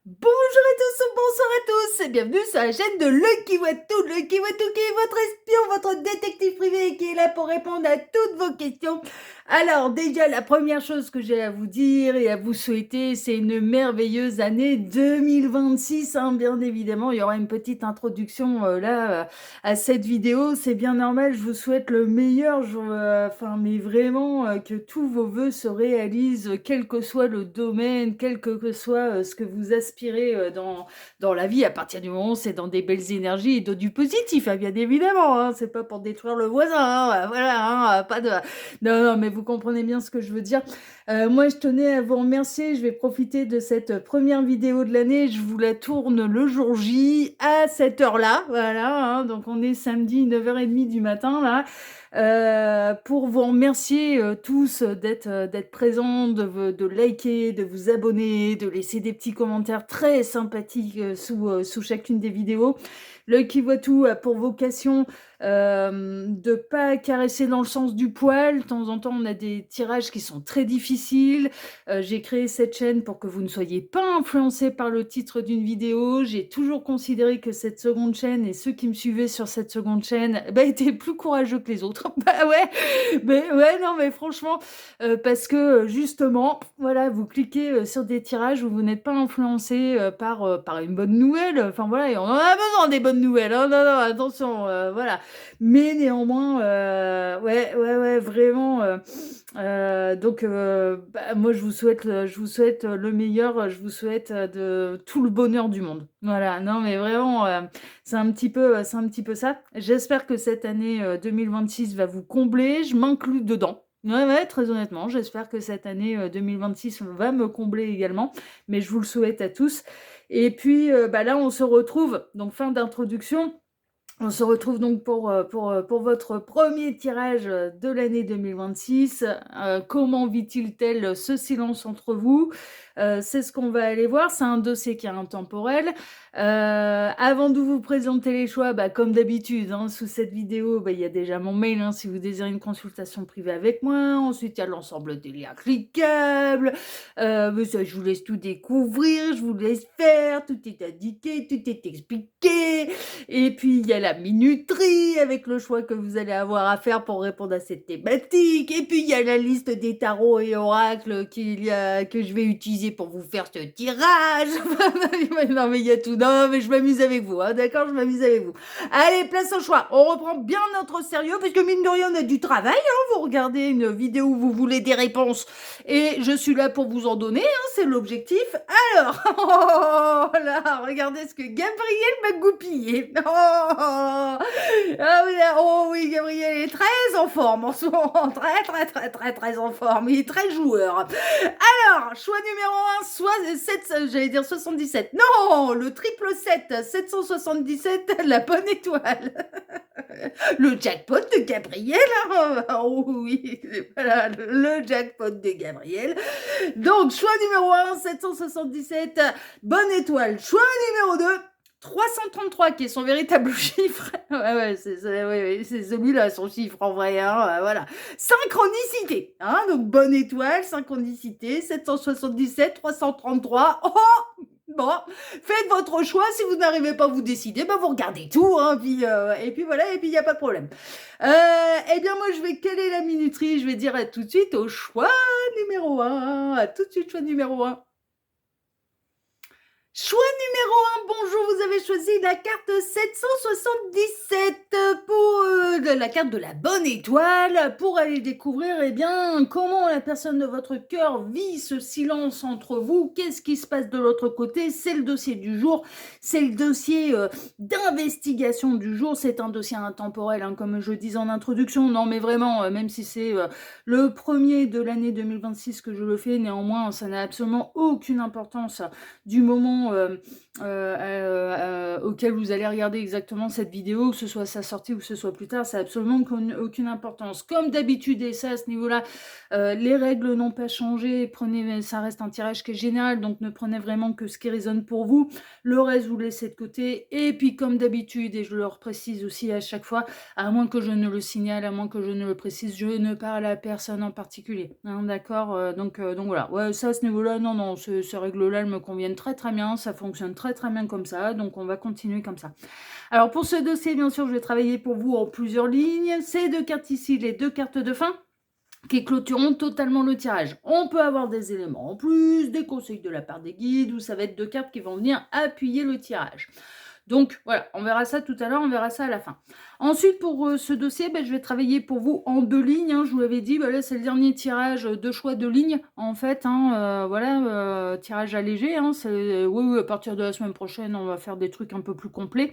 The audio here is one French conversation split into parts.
Bonjour à tous, bonsoir à tous et bienvenue sur la chaîne de Lucky Watou. Lucky Watou qui est votre espion, votre détective privé qui est là pour répondre à toutes vos questions. Alors déjà, la première chose que j'ai à vous dire et à vous souhaiter, c'est une merveilleuse année 2026. Bien évidemment, il y aura une petite introduction à cette vidéo. C'est bien normal, je vous souhaite le meilleur, mais vraiment que tous vos vœux se réalisent, quel que soit le domaine, quel que soit ce que vous aspirez dans la vie, à partir du moment où c'est dans des belles énergies et dans du positif, bien évidemment. C'est pas pour détruire le voisin, voilà, pas de... Non, non, mais vous comprenez bien ce que je veux dire. Moi, je tenais à vous remercier. Je vais profiter de cette première vidéo de l'année. Je vous la tourne le jour J à cette heure-là. Voilà, donc on est samedi 9h30 du matin, là. Pour vous remercier tous d'être présents, de liker, de vous abonner, de laisser des petits commentaires très sympathiques sous chacune des vidéos. L'œil qui voit tout a pour vocation de pas caresser dans le sens du poil. De temps en temps, on a des tirages qui sont très difficiles. J'ai créé cette chaîne pour que vous ne soyez pas influencés par le titre d'une vidéo. J'ai toujours considéré que cette seconde chaîne et ceux qui me suivaient sur cette seconde chaîne étaient plus courageux que les autres. Bah ouais, mais ouais, non, mais franchement, parce que justement, voilà, vous cliquez sur des tirages où vous n'êtes pas influencé par une bonne nouvelle. Enfin voilà, et on en a besoin des bonnes nouvelles. Non, non, attention, voilà. Mais néanmoins, ouais, vraiment. Moi, je vous souhaite le meilleur. Je vous souhaite de tout le bonheur du monde. Voilà. Non, mais vraiment, c'est un petit peu ça. J'espère que cette année 2026 va vous combler. Je m'inclus dedans. Ouais, très honnêtement, j'espère que cette année 2026 va me combler également, mais je vous le souhaite à tous. Et puis là, on se retrouve, donc fin d'introduction. On se retrouve donc pour votre premier tirage de l'année 2026. Comment vit-il tel ce silence entre vous? C'est ce qu'on va aller voir. C'est un dossier qui est intemporel. Avant de vous présenter les choix, comme d'habitude, sous cette vidéo, il y a déjà mon mail si vous désirez une consultation privée avec moi. Ensuite, il y a l'ensemble des liens cliquables. Mais ça, je vous laisse tout découvrir, je vous laisse faire. Tout est indiqué, tout est expliqué. Et puis, il y a la minuterie avec le choix que vous allez avoir à faire pour répondre à cette thématique. Et puis, il y a la liste des tarots et oracles que je vais utiliser pour vous faire ce tirage. Non, mais il y a tout. Non, mais je m'amuse avec vous, d'accord? Je m'amuse avec vous. Allez, place au choix. On reprend bien notre sérieux parce que mine de rien, on a du travail. Vous regardez une vidéo où vous voulez des réponses et je suis là pour vous en donner. C'est l'objectif. Alors, oh là, regardez ce que Gabriel m'a goupillé. Oh oui, Gabriel est très en forme en ce moment. Très en forme. Il est très joueur. Alors, choix numéro 1, soit 7, j'allais dire 77. Non, le triple 7, 777, la bonne étoile. Le jackpot de Gabriel. Oh oui, voilà, le jackpot de Gabriel. Donc, choix numéro 1, 777, bonne étoile. Choix numéro 2, 333, qui est son véritable chiffre. Ouais, c'est celui-là, son chiffre en vrai. Voilà. Synchronicité. Donc, bonne étoile, synchronicité, 777, 333. Oh, bon, faites votre choix. Si vous n'arrivez pas à vous décider, vous regardez tout. Et puis voilà, et puis il n'y a pas de problème. Eh bien, moi, je vais caler la minuterie. Je vais dire à tout de suite au choix numéro 1. À tout de suite, choix numéro 1. Choix numéro 1, bonjour, vous avez choisi la carte 777 pour la carte de la bonne étoile pour aller découvrir comment la personne de votre cœur vit ce silence entre vous, qu'est-ce qui se passe de l'autre côté. C'est le dossier du jour, c'est le dossier d'investigation du jour, c'est un dossier intemporel comme je disais en introduction. Non mais vraiment, même si c'est le premier de l'année 2026 que je le fais, néanmoins ça n'a absolument aucune importance du moment auquel vous allez regarder exactement cette vidéo, que ce soit sa sortie ou que ce soit plus tard, ça n'a absolument aucune importance. Comme d'habitude, et ça à ce niveau-là, les règles n'ont pas changé. Ça reste un tirage qui est général, donc ne prenez vraiment que ce qui résonne pour vous. Le reste, vous laissez de côté. Et puis, comme d'habitude, et je le reprécise aussi à chaque fois, à moins que je ne le signale, à moins que je ne le précise, je ne parle à personne en particulier. D'accord, donc voilà. Ouais, ça à ce niveau-là, non, ces règles-là, elles me conviennent très très bien. ça fonctionne très très bien comme ça, donc on va continuer comme ça. Alors pour ce dossier, bien sûr, je vais travailler pour vous en plusieurs lignes. Ces 2 cartes ici, les 2 cartes de fin, qui clôtureront totalement le tirage. On peut avoir des éléments en plus, des conseils de la part des guides, ou ça va être 2 cartes qui vont venir appuyer le tirage. Donc voilà, on verra ça tout à l'heure, on verra ça à la fin. Ensuite, pour ce dossier, je vais travailler pour vous en 2 lignes. Je vous l'avais dit, là c'est le dernier tirage de choix de ligne, en fait. Voilà, tirage allégé. Oui, à partir de la semaine prochaine, on va faire des trucs un peu plus complets.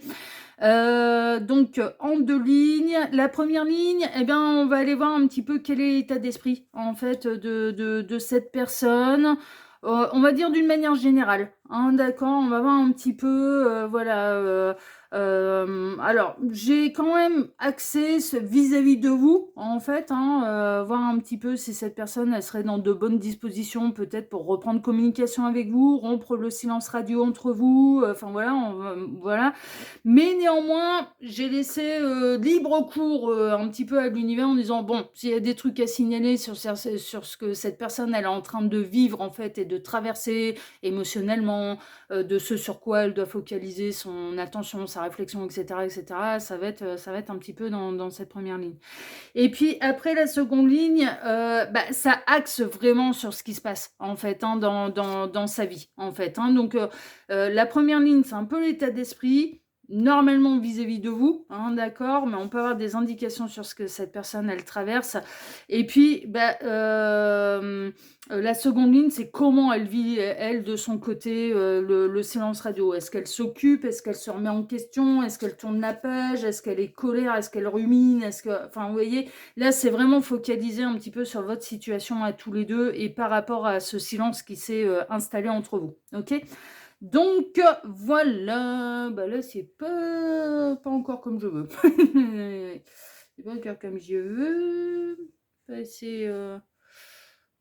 Donc en 2 lignes. La première ligne, on va aller voir un petit peu quel est l'état d'esprit, en fait, de cette personne. On va dire d'une manière générale, hein, d'accord, on va voir un petit peu, voilà. Alors, j'ai quand même axé vis-à-vis de vous, en fait, voir un petit peu si cette personne, elle serait dans de bonnes dispositions, peut-être pour reprendre communication avec vous, rompre le silence radio entre vous, enfin voilà, voilà. Mais néanmoins, j'ai laissé libre cours un petit peu à l'univers en disant, bon, s'il y a des trucs à signaler sur ce que cette personne elle est en train de vivre en fait et de traverser émotionnellement, de ce sur quoi elle doit focaliser son attention, sa réflexion, etc., ça va être un petit peu dans cette première ligne. Et puis après la seconde ligne, ça axe vraiment sur ce qui se passe en fait dans sa vie en fait. Donc la première ligne, c'est un peu l'état d'esprit. Normalement vis-à-vis de vous, d'accord, mais on peut avoir des indications sur ce que cette personne elle traverse. Et puis la seconde ligne, c'est comment elle vit elle de son côté le silence radio. Est-ce qu'elle s'occupe, est-ce qu'elle se remet en question, est-ce qu'elle tourne la page, est-ce qu'elle est colère, est-ce qu'elle rumine, enfin vous voyez, là c'est vraiment focalisé un petit peu sur votre situation à tous les deux et par rapport à ce silence qui s'est installé entre vous, ok. Donc voilà, là c'est pas encore comme je veux. C'est pas encore comme je veux. C'est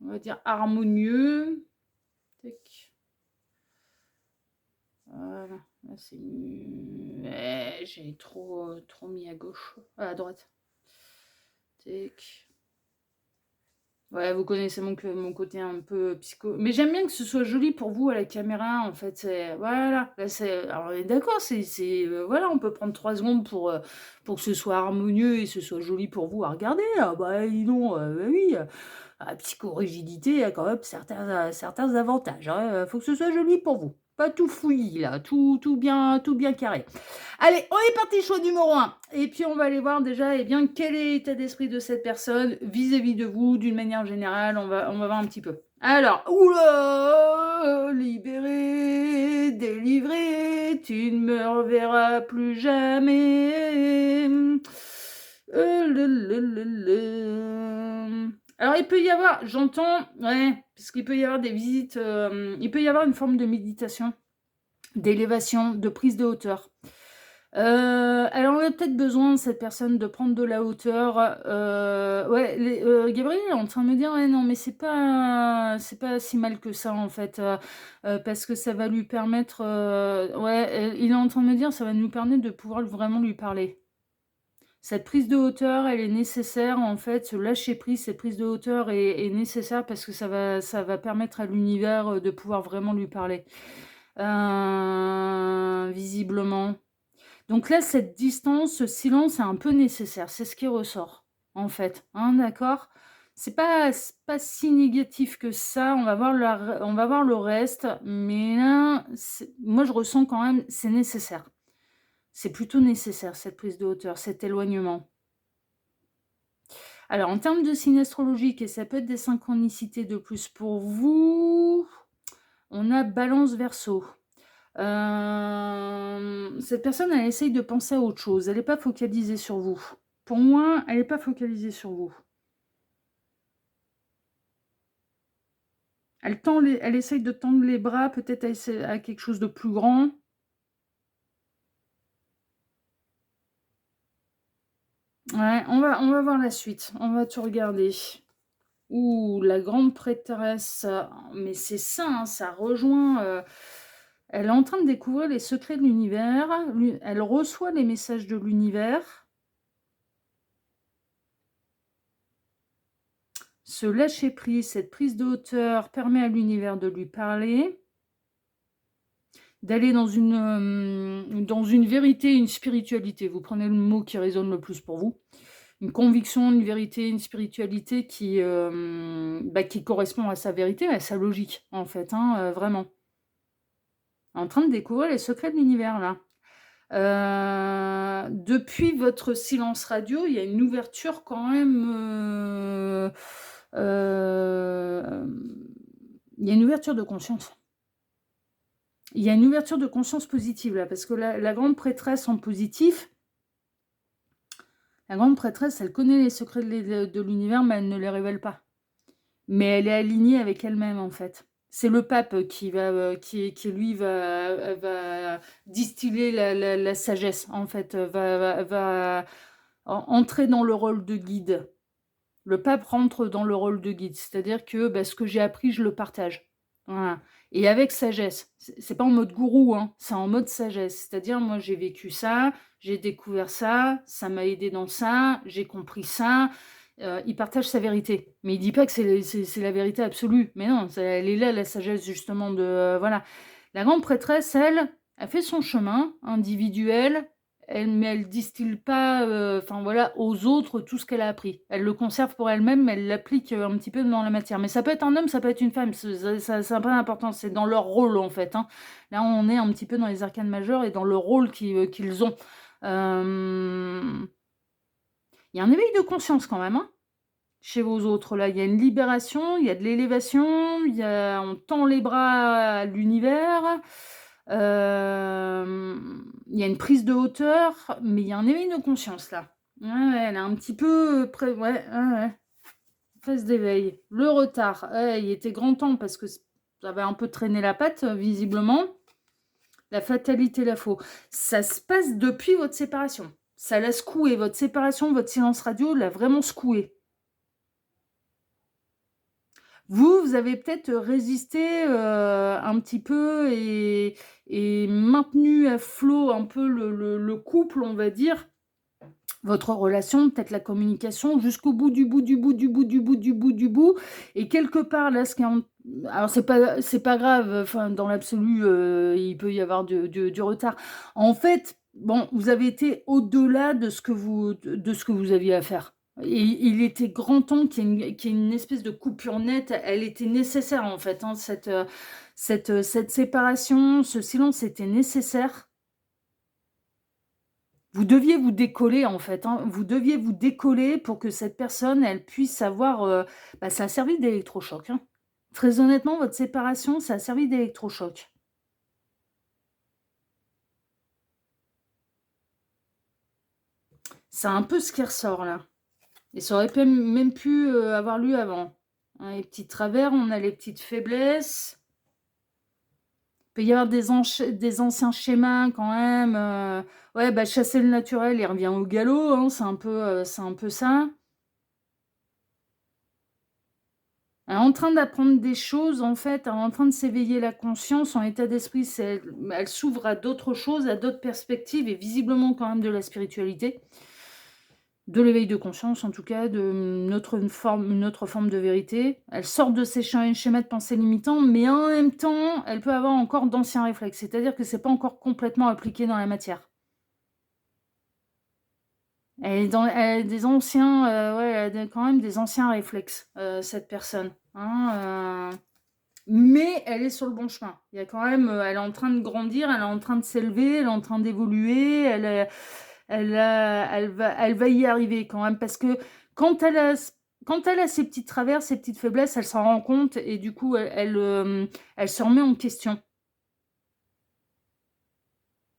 on va dire harmonieux. Tac. Voilà, là c'est j'ai trop mis à gauche, à droite. Tac. Ouais, vous connaissez mon côté un peu psycho. Mais j'aime bien que ce soit joli pour vous à la caméra, en fait. Voilà. Là, alors, on est d'accord, voilà, on peut prendre 3 secondes pour que ce soit harmonieux et que ce soit joli pour vous à regarder. Ah, dis donc, oui. La psychorigidité, il y a quand même certains avantages. Faut que ce soit joli pour vous. Pas tout fouillis, là. Tout bien carré. Allez, on est parti, choix numéro 1. Et puis, on va aller voir déjà, quel est l'état d'esprit de cette personne vis-à-vis de vous, d'une manière générale. On va voir un petit peu. Alors, oula, libéré, délivré, tu ne me reverras plus jamais. Alors, il peut y avoir, j'entends, ouais, parce qu'il peut y avoir des visites, il peut y avoir une forme de méditation, d'élévation, de prise de hauteur. Alors, on a peut-être besoin, cette personne, de prendre de la hauteur. Gabriel est en train de me dire, ouais, non, mais c'est pas si mal que ça, en fait, parce que ça va lui permettre, il est en train de me dire, ça va nous permettre de pouvoir vraiment lui parler. Cette prise de hauteur, elle est nécessaire, en fait, ce lâcher prise, cette prise de hauteur est nécessaire parce que ça va permettre à l'univers de pouvoir vraiment lui parler. Visiblement. Donc là, cette distance, ce silence est un peu nécessaire, c'est ce qui ressort, en fait. D'accord ? C'est pas si négatif que ça, on va voir le reste, mais là, moi je ressens quand même, c'est nécessaire. C'est plutôt nécessaire, cette prise de hauteur, cet éloignement. Alors, en termes de signe astrologique, et ça peut être des synchronicités de plus pour vous, on a Balance Verseau. Cette personne, elle essaye de penser à autre chose. Elle n'est pas focalisée sur vous. Pour moi, elle n'est pas focalisée sur vous. Elle essaye de tendre les bras, peut-être à quelque chose de plus grand. Ouais, on va voir la suite. On va tout regarder. Ouh, la grande prêtresse. Mais c'est ça, ça rejoint... Elle est en train de découvrir les secrets de l'univers. Elle reçoit les messages de l'univers. Ce lâcher-prise, cette prise de hauteur permet à l'univers de lui parler. d'aller dans une vérité, une spiritualité. Vous prenez le mot qui résonne le plus pour vous. Une conviction, une vérité, une spiritualité qui correspond à sa vérité, à sa logique, en fait, hein, vraiment. En train de découvrir les secrets de l'univers, là. Depuis votre silence radio, il y a une ouverture quand même, il y a une ouverture de conscience. Il y a une ouverture de conscience positive, là, parce que la grande prêtresse en positif, la grande prêtresse, elle connaît les secrets de l'univers, mais elle ne les révèle pas. Mais elle est alignée avec elle-même, en fait. C'est le pape qui lui va distiller la sagesse, en fait, va entrer dans le rôle de guide. Le pape rentre dans le rôle de guide, c'est-à-dire que ce que j'ai appris, je le partage. Voilà. Et avec sagesse. C'est pas en mode gourou, hein, c'est en mode sagesse. C'est-à-dire, moi, j'ai vécu ça, j'ai découvert ça m'a aidé dans ça, j'ai compris ça. Il partage sa vérité. Mais il dit pas que c'est la vérité absolue. Mais non, elle est là, la sagesse, justement, voilà. La grande prêtresse, elle fait son chemin individuel, mais elle distille pas, voilà, aux autres tout ce qu'elle a appris. Elle le conserve pour elle-même, mais elle l'applique un petit peu dans la matière. Mais ça peut être un homme, ça peut être une femme, ça n'a pas d'importance, c'est dans leur rôle, en fait, hein. Là, on est un petit peu dans les arcanes majeures et dans le rôle qu'ils ont. Il y a un éveil de conscience quand même, hein, chez vos autres. Là, il y a une libération, il y a de l'élévation, on tend les bras à l'univers. Il y a une prise de hauteur, mais il y a un éveil de conscience là. Ouais, elle a un petit peu phase d'éveil. Le retard, il était grand temps parce que ça avait un peu traîné la patte, visiblement. La fatalité, la faux. Ça se passe depuis votre séparation. Ça l'a secoué, votre séparation, votre silence radio l'a vraiment secoué. Vous avez peut-être résisté un petit peu et maintenu à flot un peu le couple, on va dire, votre relation, peut-être la communication, jusqu'au bout du bout du bout du bout du bout du bout du bout. Et quelque part, là, alors c'est pas grave, enfin, dans l'absolu, il peut y avoir du retard. En fait, bon, vous avez été au-delà de ce que vous aviez à faire. Et il était grand temps qu'il y ait une espèce de coupure nette. Elle était nécessaire, en fait, hein, cette séparation, ce silence était nécessaire. Vous deviez vous décoller, en fait, hein. Vous deviez vous décoller pour que cette personne, elle puisse savoir, ça a servi d'électrochoc, hein. Très honnêtement, votre séparation, ça a servi d'électrochoc. C'est un peu ce qui ressort, là. Et ça aurait même pu avoir lieu avant. Hein, les petits travers, on a les petites faiblesses. Il peut y avoir des anciens schémas quand même. Ouais, chasser le naturel, il revient au galop, hein, c'est un peu ça. Elle est en train d'apprendre des choses, en fait, elle est en train de s'éveiller la conscience, son état d'esprit, elle s'ouvre à d'autres choses, à d'autres perspectives, et visiblement quand même de la spiritualité, de l'éveil de conscience, en tout cas, une autre forme de vérité. Elle sort de ses schémas de pensée limitants, mais en même temps, elle peut avoir encore d'anciens réflexes, c'est-à-dire que c'est pas encore complètement appliqué dans la matière. Elle a des anciens, elle a quand même des anciens réflexes, cette personne, hein, mais elle est sur le bon chemin. Il y a quand même, elle est en train de grandir, elle est en train de s'élever, elle est en train d'évoluer, elle va y arriver quand même, parce que quand elle a ses petits travers, ses petites faiblesses, elle s'en rend compte et du coup, elle se remet en question.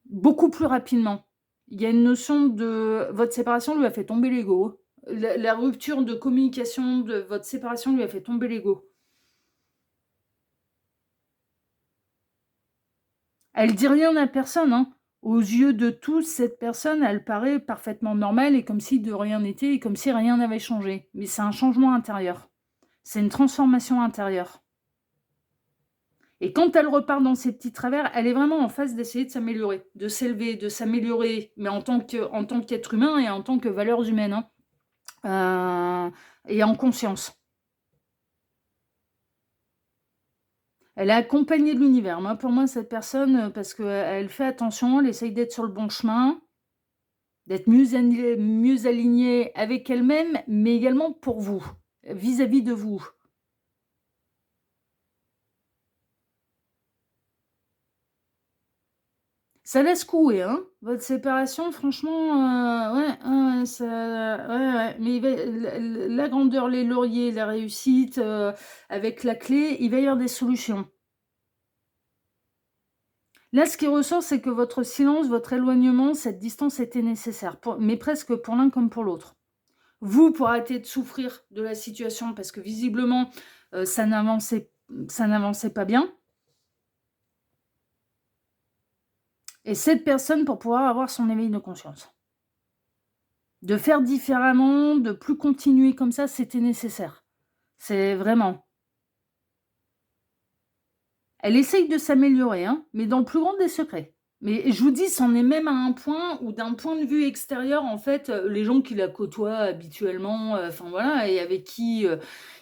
Beaucoup plus rapidement. Il y a une notion de... Votre séparation lui a fait tomber l'ego. La rupture de communication de votre séparation lui a fait tomber l'ego. Elle dit rien à personne, hein. Aux yeux de tous, cette personne, elle paraît parfaitement normale et comme si de rien n'était et comme si rien n'avait changé. Mais c'est un changement intérieur. C'est une transformation intérieure. Et quand elle repart dans ses petits travers, elle est vraiment en phase d'essayer de s'améliorer, de s'élever, de s'améliorer, mais en tant qu'être humain et en tant que valeurs humaines, hein, et en conscience. Elle est accompagnée de l'univers. Moi, pour moi, cette personne, parce qu'elle fait attention, elle essaye d'être sur le bon chemin, d'être mieux alignée avec elle-même, mais également pour vous, vis-à-vis de vous. Ça laisse couer, hein, votre séparation franchement, ouais, ouais, ouais, ça ouais, ouais, mais il va la grandeur, les lauriers, la réussite, avec la clé, il va y avoir des solutions. Là, ce qui ressort, c'est que votre silence, votre éloignement, cette distance était nécessaire, mais presque pour l'un comme pour l'autre. Vous, pour arrêter de souffrir de la situation, parce que visiblement, ça n'avançait pas bien, et cette personne pour pouvoir avoir son éveil de conscience. De faire différemment, de plus continuer comme ça, c'était nécessaire. C'est vraiment. Elle essaye de s'améliorer, hein, mais dans le plus grand des secrets. Mais je vous dis, c'en est même à un point où d'un point de vue extérieur, en fait, les gens qui la côtoient habituellement, enfin voilà, et avec qui,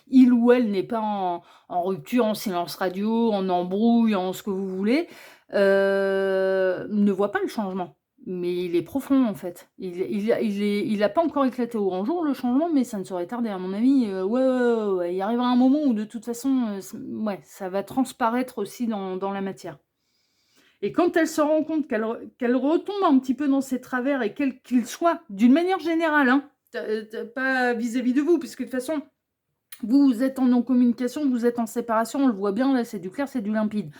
il ou elle n'est pas en rupture, en silence radio, en embrouille, en ce que vous voulez, ne voient pas le changement. Mais il est profond, en fait. Il a pas encore éclaté au grand jour, le changement, mais ça ne saurait tarder à mon avis, ouais, ouais, ouais, ouais. Il arrivera un moment où de toute façon, ouais, ça va transparaître aussi dans la matière. Et quand elle se rend compte qu'elle retombe un petit peu dans ses travers et quels qu'ils soient, d'une manière générale, hein, pas vis-à-vis de vous, puisque de toute façon, vous êtes en non-communication, vous êtes en séparation, on le voit bien, là, c'est du clair, c'est du limpide.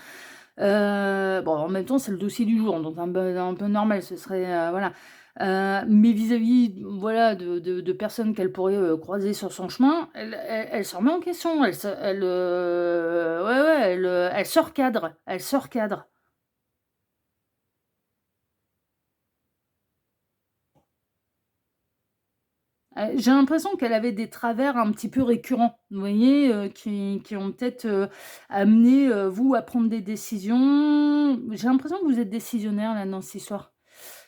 Bon, en même temps, c'est le dossier du jour, donc un peu normal, ce serait, voilà. Mais vis-à-vis, voilà, de personnes qu'elle pourrait, croiser sur son chemin, elle se remet en question, ouais, ouais, elle se recadre, elle se recadre. J'ai l'impression qu'elle avait des travers un petit peu récurrents, vous voyez, qui ont peut-être, amené, vous à prendre des décisions. J'ai l'impression que vous êtes décisionnaire là, dans cette histoire.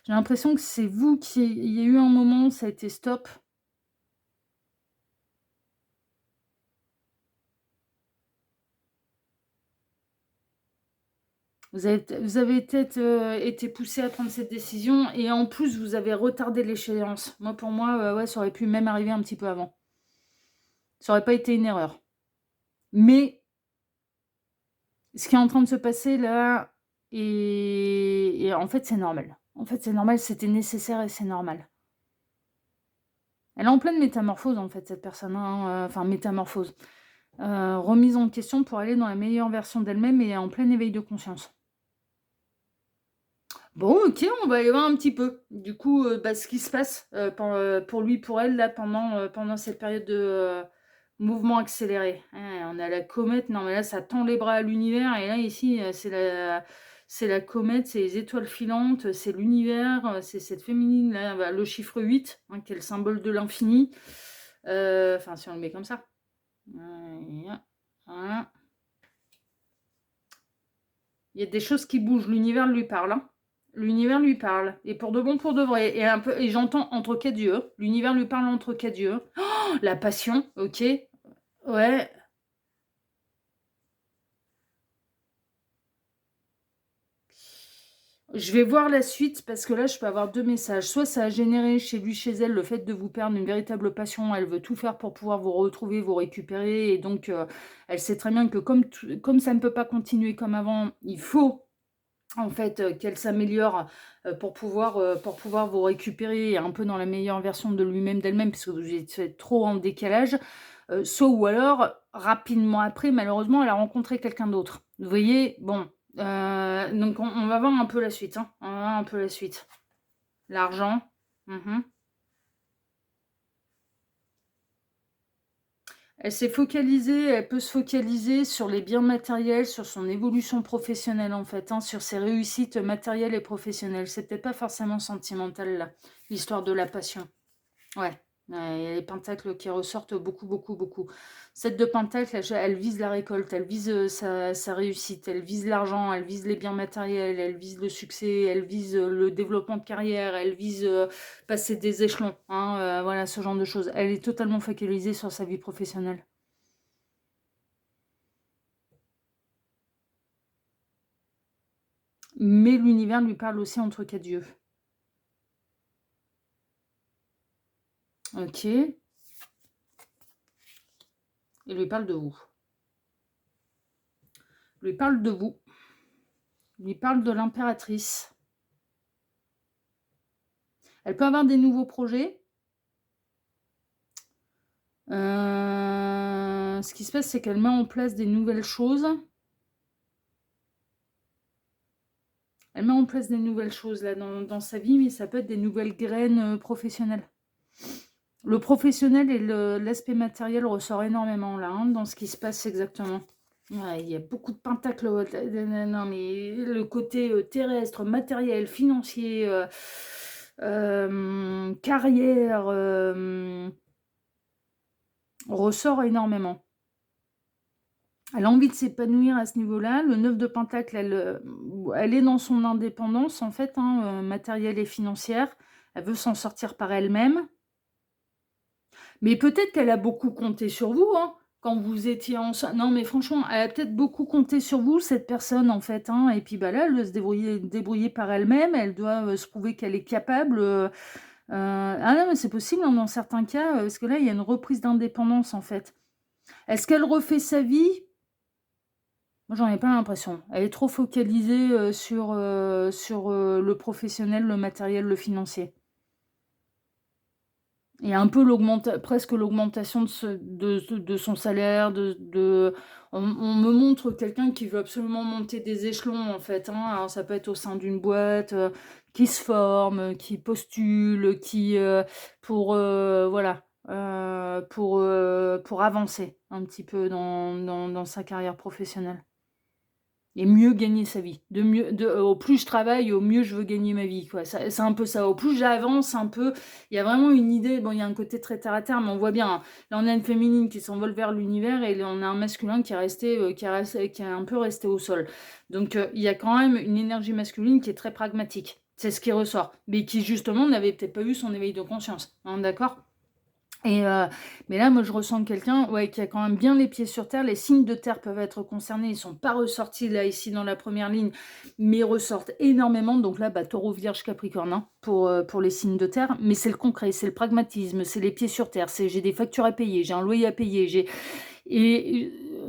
J'ai l'impression que c'est vous qui il y a eu un moment, ça a été stop. Vous avez peut-être, été poussé à prendre cette décision et en plus, vous avez retardé l'échéance. Moi, pour moi, ouais, ça aurait pu même arriver un petit peu avant. Ça aurait pas été une erreur. Mais ce qui est en train de se passer là et en fait, c'est normal. En fait, c'est normal, c'était nécessaire et c'est normal. Elle est en pleine métamorphose, en fait, cette personne, hein, enfin métamorphose, remise en question pour aller dans la meilleure version d'elle-même et en plein éveil de conscience. Bon, OK, on va aller voir un petit peu, du coup, bah, ce qui se passe, pour lui, pour elle, là, pendant cette période de, mouvement accéléré. Ah, on a la comète, non, mais là, ça tend les bras à l'univers et là, ici, c'est la comète, c'est les étoiles filantes, c'est l'univers, c'est cette féminine, là, bah, le chiffre 8, hein, qui est le symbole de l'infini. Enfin, si on le met comme ça. Voilà. Il y a des choses qui bougent, l'univers lui parle, hein. L'univers lui parle, et pour de bon, pour de vrai, et un peu, et j'entends entre quatre yeux. L'univers lui parle entre quatre yeux. Oh, la passion, ok, ouais. Je vais voir la suite parce que là, je peux avoir deux messages. Soit ça a généré chez lui, chez elle, le fait de vous perdre une véritable passion. Elle veut tout faire pour pouvoir vous retrouver, vous récupérer, et donc elle sait très bien que comme ça ne peut pas continuer comme avant, il faut en fait, qu'elle s'améliore, pour pouvoir vous récupérer un peu dans la meilleure version de lui-même, d'elle-même, puisque vous êtes trop en décalage, soit ou alors, rapidement après, malheureusement, elle a rencontré quelqu'un d'autre. Vous voyez? Bon, donc on va voir un peu la suite, hein, on va voir un peu la suite. L'argent, mmh. Elle peut se focaliser sur les biens matériels, sur son évolution professionnelle en fait, hein, sur ses réussites matérielles et professionnelles. C'est peut-être pas forcément sentimental là, l'histoire de la passion. Ouais, il y a les pentacles qui ressortent beaucoup, beaucoup, beaucoup. Cette de pentacles, elle vise la récolte, elle vise sa réussite, elle vise l'argent, elle vise les biens matériels, elle vise le succès, elle vise le développement de carrière, elle vise passer des échelons, hein, voilà, ce genre de choses. Elle est totalement focalisée sur sa vie professionnelle. mais l'univers lui parle aussi entre 4 yeux. OK. Il lui parle de vous. Il lui parle de vous. Il lui parle de l'impératrice. Elle peut avoir des nouveaux projets. Ce qui se passe, c'est qu'elle met en place des nouvelles choses. Elle met en place des nouvelles choses là dans sa vie, mais ça peut être des nouvelles graines professionnelles. Le professionnel et l'aspect matériel ressort énormément là, hein, dans ce qui se passe exactement. Ouais, il y a beaucoup de pentacles. Non, mais le côté terrestre, matériel, financier, carrière, ressort énormément. Elle a envie de s'épanouir à ce niveau-là. Le 9 de Pentacle, elle est dans son indépendance, en fait, hein, matérielle et financière. Elle veut s'en sortir par elle-même. Mais peut-être qu'elle a beaucoup compté sur vous, hein, quand vous étiez ensemble. Non, mais franchement, elle a peut-être beaucoup compté sur vous, cette personne, en fait. Hein, et puis bah, là, elle doit se débrouiller par elle-même. Elle doit se prouver qu'elle est capable. Ah non, mais c'est possible, hein, dans certains cas, parce que là, il y a une reprise d'indépendance, en fait. Est-ce qu'elle refait sa vie? Moi, j'en ai pas l'impression. Elle est trop focalisée sur le professionnel, le matériel, le financier. Il y a un peu presque l'augmentation de son salaire. On me montre quelqu'un qui veut absolument monter des échelons, en fait. Hein. Alors, ça peut être au sein d'une boîte, qui se forme, qui postule, voilà, pour avancer un petit peu dans sa carrière professionnelle. Et mieux gagner sa vie. Au plus je travaille, au mieux je veux gagner ma vie. C'est un peu ça. Au plus j'avance un peu, il y a vraiment une idée. Bon, il y a un côté très terre à terre, mais on voit bien. Hein, là, on a une féminine qui s'envole vers l'univers et là, on a un masculin qui est resté, qui est un peu resté au sol. Donc, il y a quand même une énergie masculine qui est très pragmatique. C'est ce qui ressort. Mais qui, justement, n'avait peut-être pas eu son éveil de conscience. Hein, d'accord ? Mais là, moi, je ressens quelqu'un qui a quand même bien les pieds sur terre. Les signes de terre peuvent être concernés. Ils ne sont pas ressortis là, ici, dans la première ligne, mais ressortent énormément. Donc là, Taureau, Vierge, Capricorne, hein, pour les signes de terre. Mais c'est le concret, c'est le pragmatisme, c'est les pieds sur terre. J'ai des factures à payer, j'ai un loyer à payer.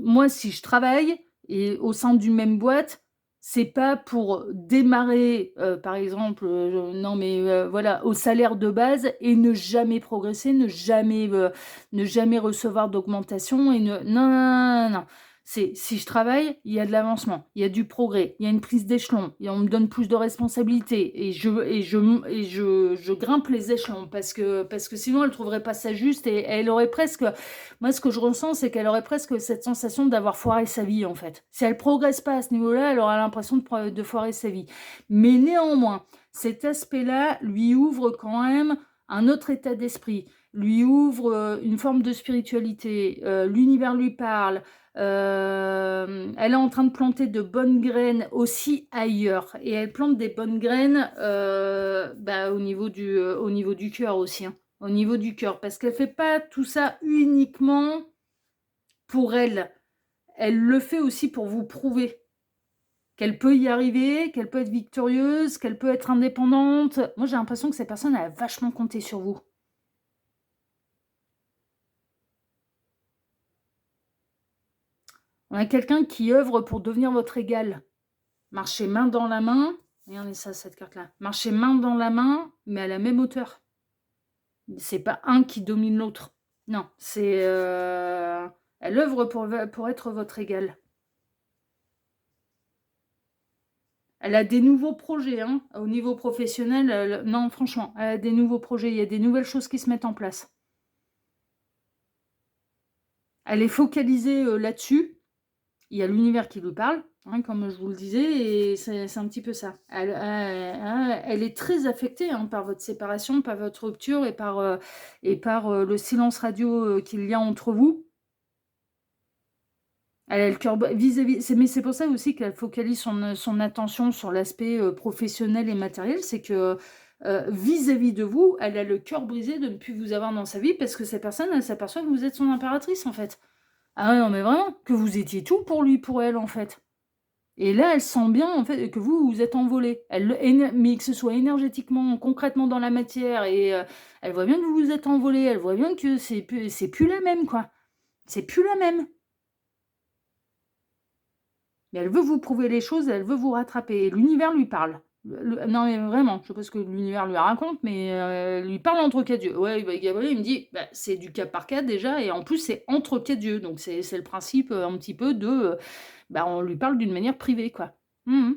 Moi, si je travaille et au sein d'une même boîte, c'est pas pour démarrer, par exemple, non mais voilà, au salaire de base et ne jamais progresser, ne jamais recevoir d'augmentation et non, non, non, non, non. Si je travaille, il y a de l'avancement, il y a du progrès, il y a une prise d'échelon, et on me donne plus de responsabilités et je grimpe les échelons parce que sinon elle trouverait pas ça juste et elle aurait presque. Moi, ce que je ressens, c'est qu'elle aurait presque cette sensation d'avoir foiré sa vie, en fait. Si elle progresse pas à ce niveau-là, elle aura l'impression de foirer sa vie. Mais néanmoins, cet aspect-là lui ouvre quand même un autre état d'esprit, lui ouvre une forme de spiritualité, l'univers lui parle, elle est en train de planter de bonnes graines aussi ailleurs. Et elle plante des bonnes graines au niveau du cœur aussi, hein. Au niveau du cœur, parce qu'elle fait pas tout ça uniquement pour elle. Elle le fait aussi pour vous prouver qu'elle peut y arriver, qu'elle peut être victorieuse, qu'elle peut être indépendante. Moi, j'ai l'impression que cette personne a vachement compté sur vous. On a quelqu'un qui œuvre pour devenir votre égal. Marchez main dans la main. Regardez ça, cette carte-là. Marchez main dans la main, mais à la même hauteur. C'est pas un qui domine l'autre. Non, c'est... Elle œuvre pour être votre égal. Elle a des nouveaux projets, hein, au niveau professionnel. Non, franchement, elle a des nouveaux projets. Il y a des nouvelles choses qui se mettent en place. Elle est focalisée là-dessus. Il y a l'univers qui lui parle, hein, comme je vous le disais, et c'est un petit peu ça. Elle est très affectée, hein, par votre séparation, par votre rupture et par le silence radio qu'il y a entre vous. Elle a le cœur vis-à-vis, mais c'est pour ça aussi qu'elle focalise son attention sur l'aspect professionnel et matériel, c'est que vis-à-vis de vous, elle a le cœur brisé de ne plus vous avoir dans sa vie parce que cette personne, elle s'aperçoit que vous êtes son impératrice en fait. Ah non mais vraiment, que vous étiez tout pour lui, pour elle en fait. Et là, elle sent bien, en fait, que vous, vous êtes envolé. Mais que ce soit énergétiquement, concrètement dans la matière et elle voit bien que vous vous êtes envolé. Elle voit bien que c'est plus la même, quoi. C'est plus la même. Mais elle veut vous prouver les choses, elle veut vous rattraper et l'univers lui parle. Non, mais vraiment, je sais pas ce que l'univers lui raconte, mais lui parle entre 4 yeux. Ouais, bah, Gabriel, il me dit: «Bah, c'est du cas par cas déjà et en plus, c'est entre 4 yeux». Donc c'est le principe, un petit peu de, bah, on lui parle d'une manière privée, quoi. Mmh.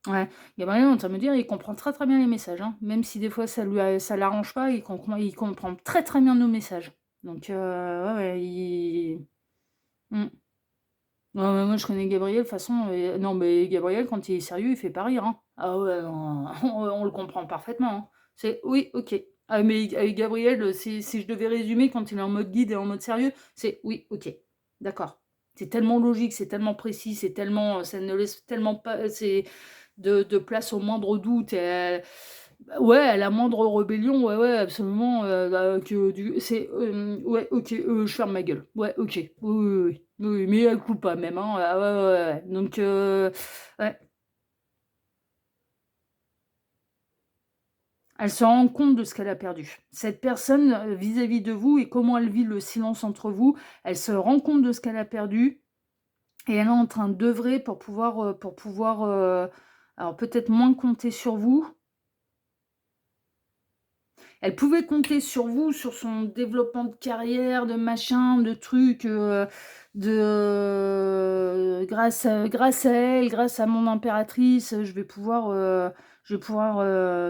Ouais, Gabriel, on me dire, il comprend très, très bien les messages, hein. Même si des fois ça l'arrange pas, il comprend très, très bien nos messages. Donc ouais, ouais, mmh. Ouais, ouais, moi je connais Gabriel, de toute façon, non, mais Gabriel, quand il est sérieux, il fait pas rire, hein. Ah ouais, non, on le comprend parfaitement, hein. C'est: «Oui, OK». Ah mais avec Gabriel, si je devais résumer quand il est en mode guide et en mode sérieux, c'est: «Oui, OK, d'accord». C'est tellement logique, c'est tellement précis, c'est tellement, ça ne laisse tellement pas, c'est de place au moindre doute et ouais, à la moindre rébellion, ouais, ouais, absolument, que du c'est, ouais, OK, je ferme ma gueule. Ouais, OK. Oui, oui, oui, oui. Oui, oui, mais elle coupe pas même, hein, ah ouais, ouais, ouais, ouais. Donc ouais, elle se rend compte de ce qu'elle a perdu. Cette personne, vis-à-vis de vous et comment elle vit le silence entre vous, elle se rend compte de ce qu'elle a perdu et elle est en train d'œuvrer pour pouvoir, alors peut-être moins compter sur vous. Elle pouvait compter sur vous, sur son développement de carrière, de machin, de trucs, grâce à elle, grâce à mon impératrice, je vais pouvoir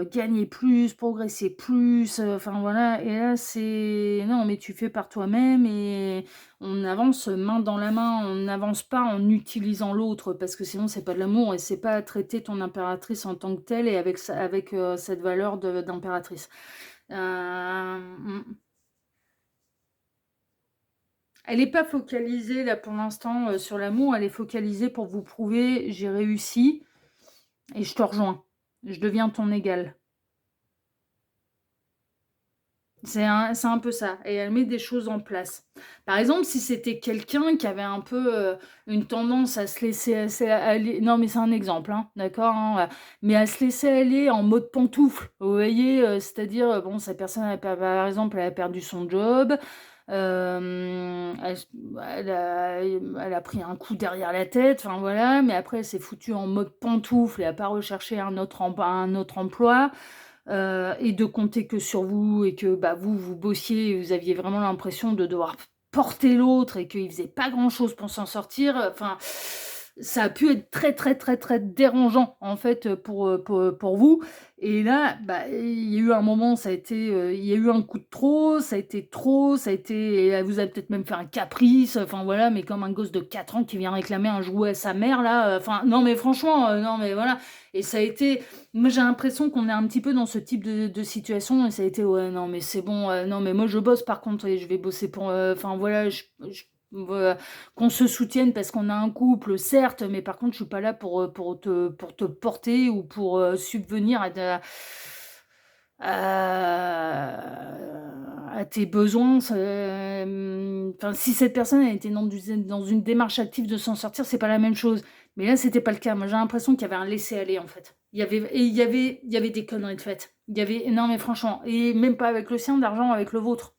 gagner plus, progresser plus, enfin voilà. Et là, c'est: «Non, mais tu fais par toi-même et on avance main dans la main, on n'avance pas en utilisant l'autre parce que sinon c'est pas de l'amour et c'est pas traiter ton impératrice en tant que telle et avec cette valeur de d'impératrice». Mmh. Elle est pas focalisée là pour l'instant, sur l'amour, elle est focalisée pour vous prouver: «J'ai réussi et je te rejoins. Je deviens ton égal». C'est un peu ça et elle met des choses en place. Par exemple, si c'était quelqu'un qui avait un peu, une tendance à se laisser aller, non, mais c'est un exemple, hein, d'accord, hein, mais à se laisser aller en mode pantoufle, vous voyez? C'est-à-dire, bon, cette personne, par exemple, elle a perdu son job, elle a pris un coup derrière la tête, enfin voilà, mais après elle s'est foutue en mode pantoufle et a pas recherché un autre emploi. Et de compter que sur vous et que, bah, vous bossiez et vous aviez vraiment l'impression de devoir porter l'autre et qu'il faisait pas grand-chose pour s'en sortir, enfin, ça a pu être très, très, très, très dérangeant, en fait, pour vous et là, bah, il y a eu un moment, il y a eu un coup de trop, ça a été trop, ça a été et elle vous a peut-être même fait un caprice, enfin, voilà, mais comme un gosse de 4 ans qui vient réclamer un jouet à sa mère là, enfin, non, mais franchement, non, mais voilà et ça a été moi, j'ai l'impression qu'on est un petit peu dans ce type de situation et ça a été: «Ouais, non, mais c'est bon, non, mais moi je bosse par contre et je vais bosser pour, enfin voilà, voilà, qu'on se soutienne parce qu'on a un couple, certes, mais par contre je suis pas là pour te porter ou pour, subvenir à tes besoins». Enfin, si cette personne elle était dans une démarche active de s'en sortir, c'est pas la même chose. Mais là, c'était pas le cas. Moi, j'ai l'impression qu'il y avait un laisser-aller, en fait. Il y avait des conneries de faites. Non, mais franchement, et même pas avec le sien d'argent, avec le vôtre.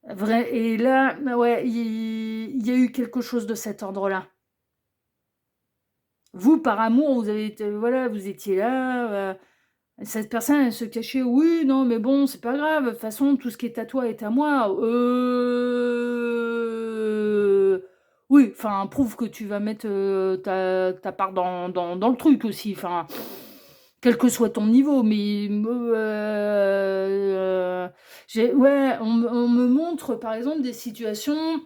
Vrai, et là, bah, ouais, il y a eu quelque chose de cet ordre-là. Vous, par amour, vous avez été, voilà, vous étiez là, cette personne, elle se cachait: «Oui, non, mais bon, c'est pas grave, de toute façon, tout ce qui est à toi est à moi». Oui, enfin, prouve que tu vas mettre, ta part dans le truc aussi, enfin, quel que soit ton niveau, mais ouais, on me montre, par exemple, des situations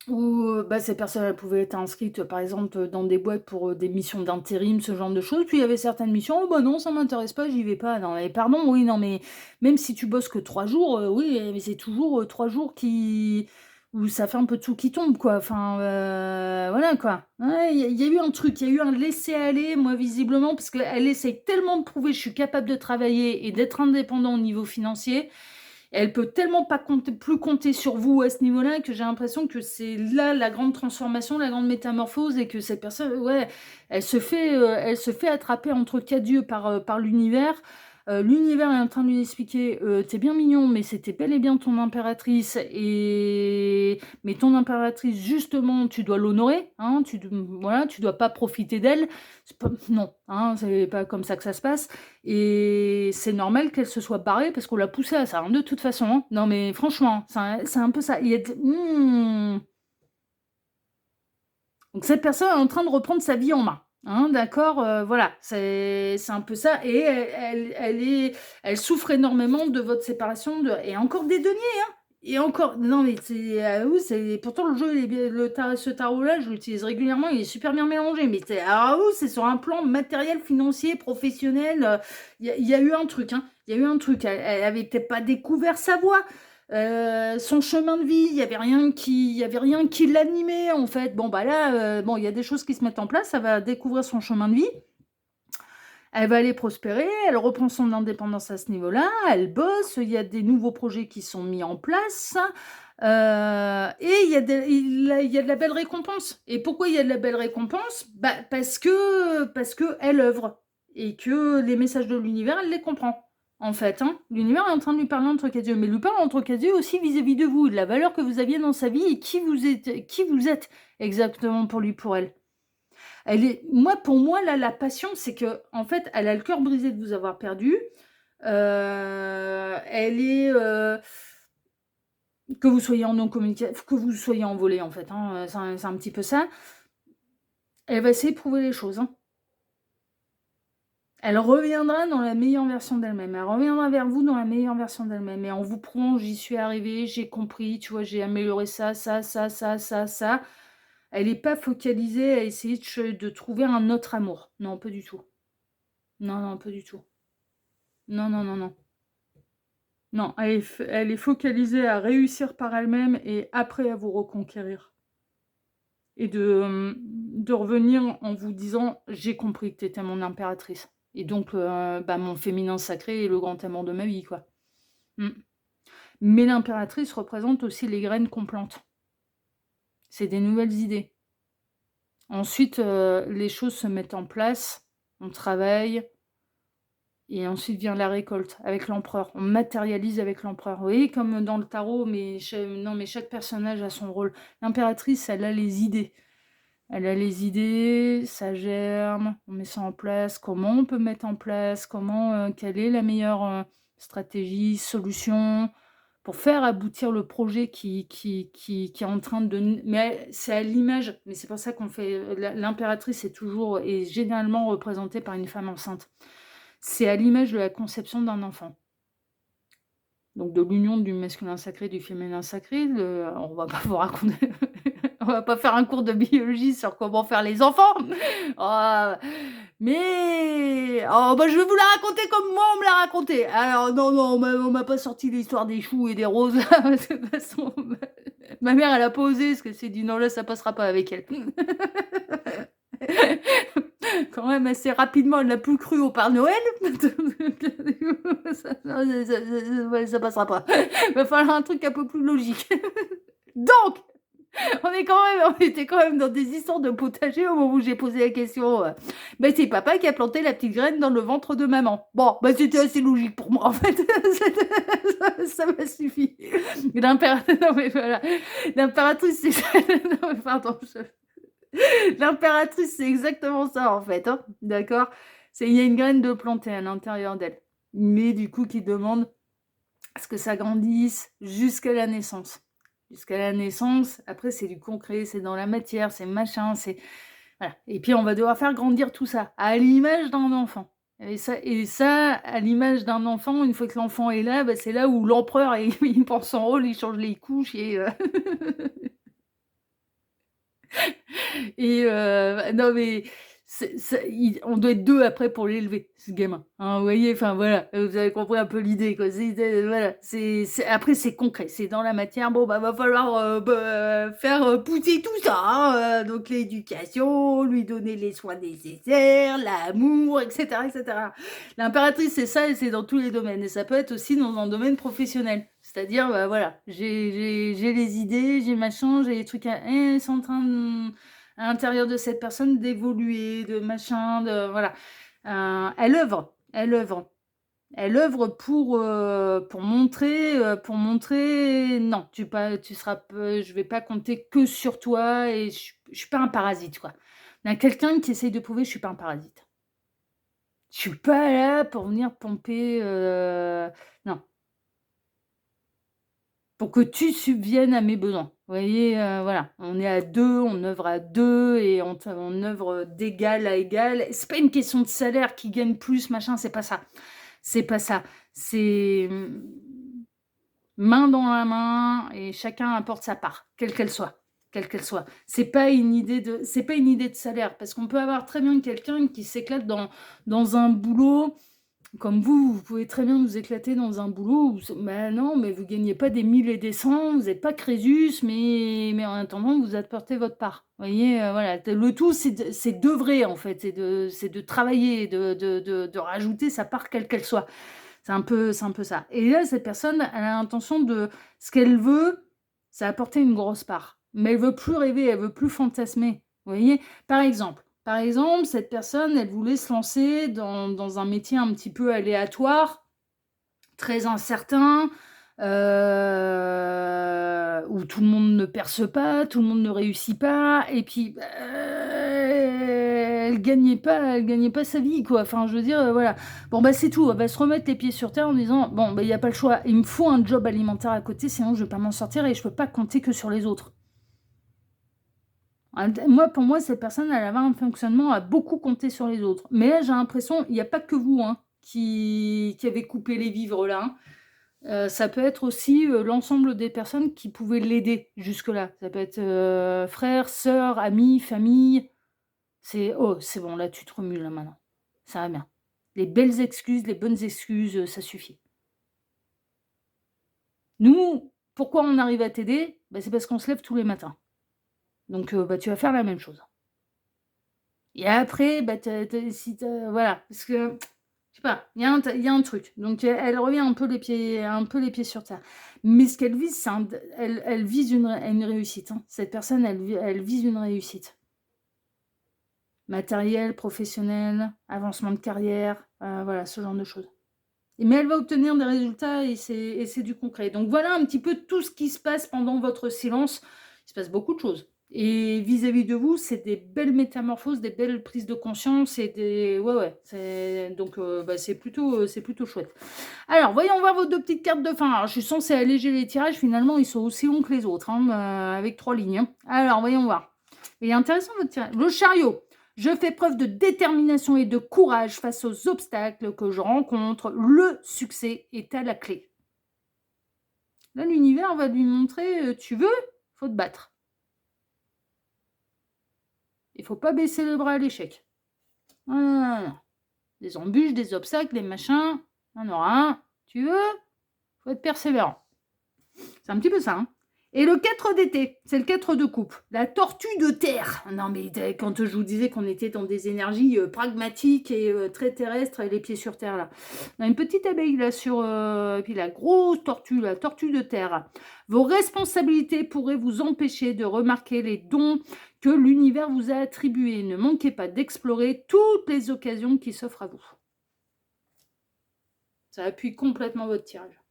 où, bah, ces personnes, elles pouvaient être inscrites, par exemple, dans des boîtes pour, des missions d'intérim, ce genre de choses. Puis il y avait certaines missions: «Oh bah non, ça m'intéresse pas, j'y vais pas». Non mais pardon, oui, non mais même si tu bosses que 3 jours, oui, mais c'est toujours, 3 jours où ça fait un peu de tout qui tombe, quoi. Enfin, voilà, quoi. Ouais, il y a eu un truc, il y a eu un laisser-aller, moi, visiblement, parce qu'elle essaye tellement de prouver: «Je suis capable de travailler et d'être indépendant au niveau financier» Elle peut tellement pas compter plus compter sur vous à ce niveau-là que j'ai l'impression que c'est là la grande transformation, la grande métamorphose et que cette personne, ouais, elle se fait attraper entre 4 yeux par l'univers. L'univers est en train de lui expliquer: «Tu bien mignon, mais c'était bel et bien ton impératrice mais ton impératrice justement tu dois l'honorer, hein, voilà, tu dois pas profiter d'elle. C'est pas non, hein, c'est pas comme ça que ça se passe et c'est normal qu'elle se soit barrée parce qu'on l'a poussée à ça, hein, de toute façon, hein. Non mais franchement, c'est un peu ça. Il y a d Donc cette personne est en train de reprendre sa vie en main, hein, d'accord? Voilà, c'est un peu ça et elle souffre énormément de votre séparation de et encore des deniers, hein! Et encore non mais oui, c'est pourtant le jeu il est bien ce tarot-là, je l'utilise régulièrement, il est super bien mélangé, mais oui, c'est sur un plan matériel, financier, professionnel, il y a eu un truc, hein. Il y a eu un truc. Elle avait peut-être pas découvert sa voie. Son chemin de vie, il y avait rien qui l'animait en fait. Bon bah là, bon il y a des choses qui se mettent en place, elle va découvrir son chemin de vie, elle va aller prospérer, elle reprend son indépendance à ce niveau-là, elle bosse, il y a des nouveaux projets qui sont mis en place, et il y a de la belle récompense. Et pourquoi il y a de la belle récompense? Bah, parce qu'elle œuvre et que les messages de l'univers, elle les comprend. En fait, hein, l'univers est en train de lui parler entre quatre yeux, mais lui parle entre quatre yeux aussi vis-à-vis de vous, de la valeur que vous aviez dans sa vie et qui vous êtes exactement pour lui, pour elle. Pour moi, là, la passion, c'est que en fait, elle a le cœur brisé de vous avoir perdu. Elle est, que vous soyez en non communication, que vous soyez envolé, en fait, hein, c'est un petit peu ça. Elle va essayer de prouver les choses, hein. Elle reviendra dans la meilleure version d'elle-même. Elle reviendra vers vous dans la meilleure version d'elle-même et en vous prouvant: «J'y suis arrivée, j'ai compris, tu vois, j'ai amélioré ça, ça, ça, ça, ça, ça». Elle est pas focalisée à essayer de trouver un autre amour. Non, pas du tout. Non, non, pas du tout. Non, non, non, non. Non, elle est focalisée à réussir par elle-même et après à vous reconquérir et de revenir en vous disant: «J'ai compris que tu étais mon impératrice et donc bah, mon féminin sacré et le grand amour de ma vie, quoi». Mmh. Mais l'impératrice représente aussi les graines qu'on plante. C'est des nouvelles idées. Ensuite, les choses se mettent en place, on travaille et ensuite vient la récolte avec l'empereur. On matérialise avec l'empereur. Vous voyez comme dans le tarot, mais chaque personnage a son rôle. L'impératrice, elle a les idées. Elle a les idées, ça germe, on met ça en place, comment on peut mettre en place, quelle est la meilleure, stratégie, solution pour faire aboutir le projet qui est en train de mais c'est à l'image, mais c'est pour ça qu'on fait, l'impératrice est généralement représentée par une femme enceinte. C'est à l'image de la conception d'un enfant. Donc de l'union du masculin sacré, du féminin sacré, on va pas vous raconter on va pas faire un cours de biologie sur comment faire les enfants. Oh, mais oh bah, je vais vous la raconter comme moi on me l'a raconté. Alors non, non, on m'a pas sorti l'histoire des choux et des roses. De toute façon, ma mère elle a pas osé parce qu'elle s'est dit: «Non là ça passera pas avec elle». Quand même assez rapidement, elle n'a plus cru au Père Noël. Ouais, ça passera pas. Va falloir un truc un peu plus logique. Donc, on était quand même dans des histoires de potager au moment où j'ai posé la question, bah, c'est papa qui a planté la petite graine dans le ventre de maman. Bon, bah, c'était assez logique pour moi en fait. Ça m'a suffi. Non mais voilà, l'impératrice c'est non mais pardon, l'impératrice, c'est exactement ça, en fait, hein, d'accord? Il y a une graine de plantée à l'intérieur d'elle, mais du coup qui demande à ce que ça grandisse jusqu'à la naissance. Jusqu'à la naissance, après c'est du concret, c'est dans la matière, c'est machin, c'est voilà et puis on va devoir faire grandir tout ça, à l'image d'un enfant et ça, à l'image d'un enfant, une fois que l'enfant est là, bah, c'est là où l'empereur il prend son rôle, il change les couches et et non mais on doit être 2 après pour l'élever, ce gamin, hein, vous voyez? Enfin voilà, vous avez compris un peu l'idée quoi. Voilà, après c'est concret, c'est dans la matière. Bon bah, va falloir, faire, pousser tout ça, hein, donc l'éducation, lui donner les soins nécessaires, l'amour et cetera et cetera. L'impératrice, c'est ça et c'est dans tous les domaines et ça peut être aussi dans un domaine professionnel. C'est-à-dire, bah, voilà, j'ai les idées, j'ai machin, j'ai les trucs et ils sont en train à l'intérieur de cette personne d'évoluer, de machin, de voilà. Elle œuvre, elle œuvre. Elle œuvre pour montrer non, tu seras je vais pas compter que sur toi et je suis pas un parasite, quoi. Il y a quelqu'un qui essaye de prouver: «Je suis pas un parasite». Je suis pas là pour venir pomper, non, pour que tu subviennes à mes besoins. Vous voyez, voilà, on est à 2, on œuvre à 2 et on œuvre d'égal à égal. C'est pas une question de salaire, qui gagne plus, machin, c'est pas ça. C'est pas ça. C'est, main dans la main et chacun apporte sa part, quelle qu'elle soit, quelle qu'elle soit. C'est pas une idée de salaire parce qu'on peut avoir très bien quelqu'un qui s'éclate dans un boulot comme vous pouvez très bien vous éclater dans un boulot où bah, non, mais vous gagnez pas des 1000 et des 100, vous êtes pas Crésus, mais en attendant, vous apportez votre part. Vous voyez, voilà, le tout, c'est d'œuvrer, en fait, c'est de travailler, de rajouter sa part quelle qu'elle soit. C'est un peu ça. Et là, cette personne, elle a l'intention de ce qu'elle veut, c'est apporter une grosse part. Mais elle veut plus rêver, elle veut plus fantasmer. Vous voyez? Par exemple, cette personne, elle voulait se lancer dans un métier un petit peu aléatoire, très incertain, où tout le monde ne perce pas, tout le monde ne réussit pas, et puis bah, elle gagnait pas sa vie, quoi. Enfin, je veux dire, voilà. Bon, bah c'est tout. Elle va se remettre les pieds sur terre en disant, bon, bah il n'y a pas le choix. Il me faut un job alimentaire à côté, sinon je vais pas m'en sortir et je peux pas compter que sur les autres. Pour moi, cette personne, elle avait un fonctionnement à beaucoup compter sur les autres. Mais là, j'ai l'impression, il n'y a pas que vous hein, qui avez coupé les vivres là, hein. Ça peut être aussi l'ensemble des personnes qui pouvaient l'aider jusque-là. Ça peut être frères, sœurs, amis, famille. C'est bon, là, tu te remues là maintenant. Ça va bien. Les belles excuses, les bonnes excuses, ça suffit. Nous, pourquoi on arrive à t'aider? Bah, c'est parce qu'on se lève tous les matins. Donc, bah, tu vas faire la même chose. Et après, bah, si voilà, parce que, je sais pas, il y a un truc. Donc, elle revient un peu les pieds sur terre. Mais ce qu'elle vise, elle vise une réussite, hein. Cette personne, elle vise une réussite. Matériel, professionnel, avancement de carrière, voilà, ce genre de choses. Mais elle va obtenir des résultats et c'est du concret. Donc voilà un petit peu tout ce qui se passe pendant votre silence. Il se passe beaucoup de choses. Et vis-à-vis de vous, c'est des belles métamorphoses, des belles prises de conscience et des... Ouais, donc bah, c'est plutôt chouette. Alors, voyons voir vos 2 petites cartes de fin. Alors, je suis censée alléger les tirages, finalement, ils sont aussi longs que les autres, hein, avec 3 lignes, hein. Alors, voyons voir. Il est intéressant votre tirage. Le chariot. Je fais preuve de détermination et de courage face aux obstacles que je rencontre. Le succès est à la clé. Là, l'univers va lui montrer, tu veux, faut te battre. Il faut pas baisser le bras à l'échec. Non. Des embûches, des obstacles, des machins, on en aura un. Tu veux, faut être persévérant. C'est un petit peu ça, hein. Et le 4 d'été, c'est le 4 de coupe. La tortue de terre. Non, mais quand je vous disais qu'on était dans des énergies pragmatiques et très terrestres, et les pieds sur terre, là. On a une petite abeille, là, et puis la grosse tortue, la tortue de terre. Vos responsabilités pourraient vous empêcher de remarquer les dons que l'univers vous a attribués. Ne manquez pas d'explorer toutes les occasions qui s'offrent à vous. Ça appuie complètement votre tirage.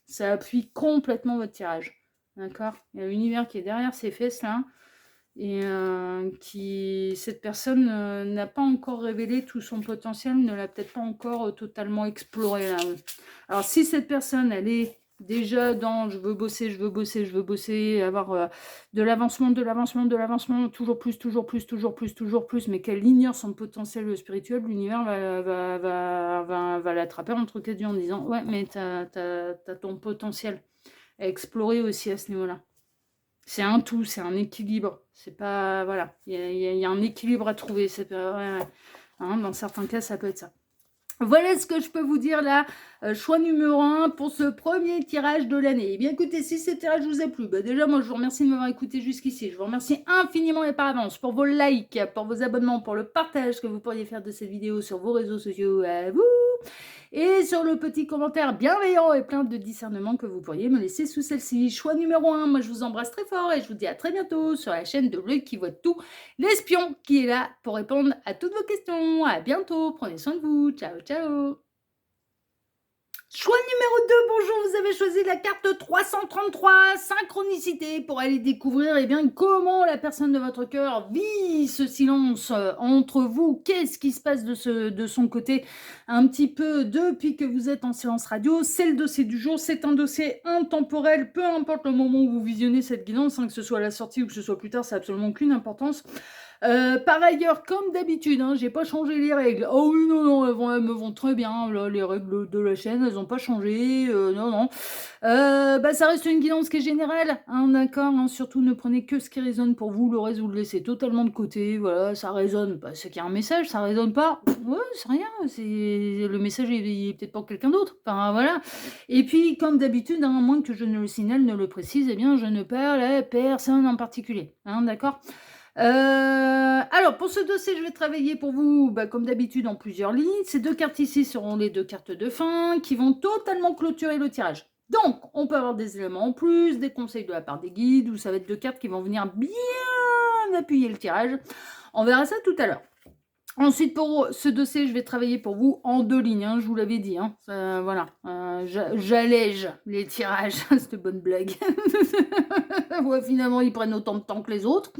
Ça appuie complètement votre tirage. D'accord? Il y a l'univers qui est derrière ces fesses là. Et cette personne n'a pas encore révélé tout son potentiel, ne l'a peut-être pas encore totalement exploré là. Alors si cette personne, elle est déjà dans je veux bosser, avoir de l'avancement, toujours plus, mais qu'elle ignore son potentiel spirituel, l'univers va l'attraper entre quatre yeux en disant ouais, mais t'as ton potentiel à explorer aussi à ce niveau-là. C'est un tout, c'est un équilibre. C'est pas voilà, il y a un équilibre à trouver. Ouais. Hein, dans certains cas, ça peut être ça. Voilà ce que je peux vous dire là choix numéro 1 pour ce premier tirage de l'année. Eh bien écoutez, si ce tirage vous a plu, déjà moi je vous remercie de m'avoir écouté jusqu'ici. Je vous remercie infiniment et par avance pour vos likes, pour vos abonnements, pour le partage que vous pourriez faire de cette vidéo sur vos réseaux sociaux à vous. Et sur le petit commentaire bienveillant et plein de discernement que vous pourriez me laisser sous celle-ci. Choix numéro 1, moi je vous embrasse très fort et je vous dis à très bientôt sur la chaîne de L'Œil qui voit tout, l'espion qui est là pour répondre à toutes vos questions. À bientôt, prenez soin de vous, ciao ciao. Choix numéro 2, bonjour, vous avez choisi la carte 333, synchronicité, pour aller découvrir comment la personne de votre cœur vit ce silence entre vous. Qu'est-ce qui se passe de son côté un petit peu depuis que vous êtes en silence radio. C'est le dossier du jour, c'est un dossier intemporel, peu importe le moment où vous visionnez cette guidance, que ce soit à la sortie ou que ce soit plus tard, ça n'a absolument aucune importance. Par ailleurs, comme d'habitude, j'ai pas changé les règles. Oh oui, non, elles me vont très bien, là, les règles de la chaîne, elles n'ont pas changé, non. Ça reste une guidance qui est générale, d'accord, surtout ne prenez que ce qui résonne pour vous, le reste vous le laissez totalement de côté, voilà, ça résonne, c'est qu'il y a un message, ça résonne pas, ouais, c'est rien, le message il est peut-être pour quelqu'un d'autre, enfin voilà. Et puis, comme d'habitude, à moins que je ne le signale, ne le précise, je ne parle à personne en particulier, d'accord. Alors, pour ce dossier, je vais travailler pour vous, comme d'habitude, en plusieurs lignes. Ces deux cartes ici seront les deux cartes de fin qui vont totalement clôturer le tirage. Donc, on peut avoir des éléments en plus, des conseils de la part des guides, ou ça va être deux cartes qui vont venir bien appuyer le tirage. On verra ça tout à l'heure. Ensuite, pour ce dossier, je vais travailler pour vous en deux lignes, je vous l'avais dit. Voilà, j'allège les tirages. Cette bonne blague. Ouais, finalement, ils prennent autant de temps que les autres.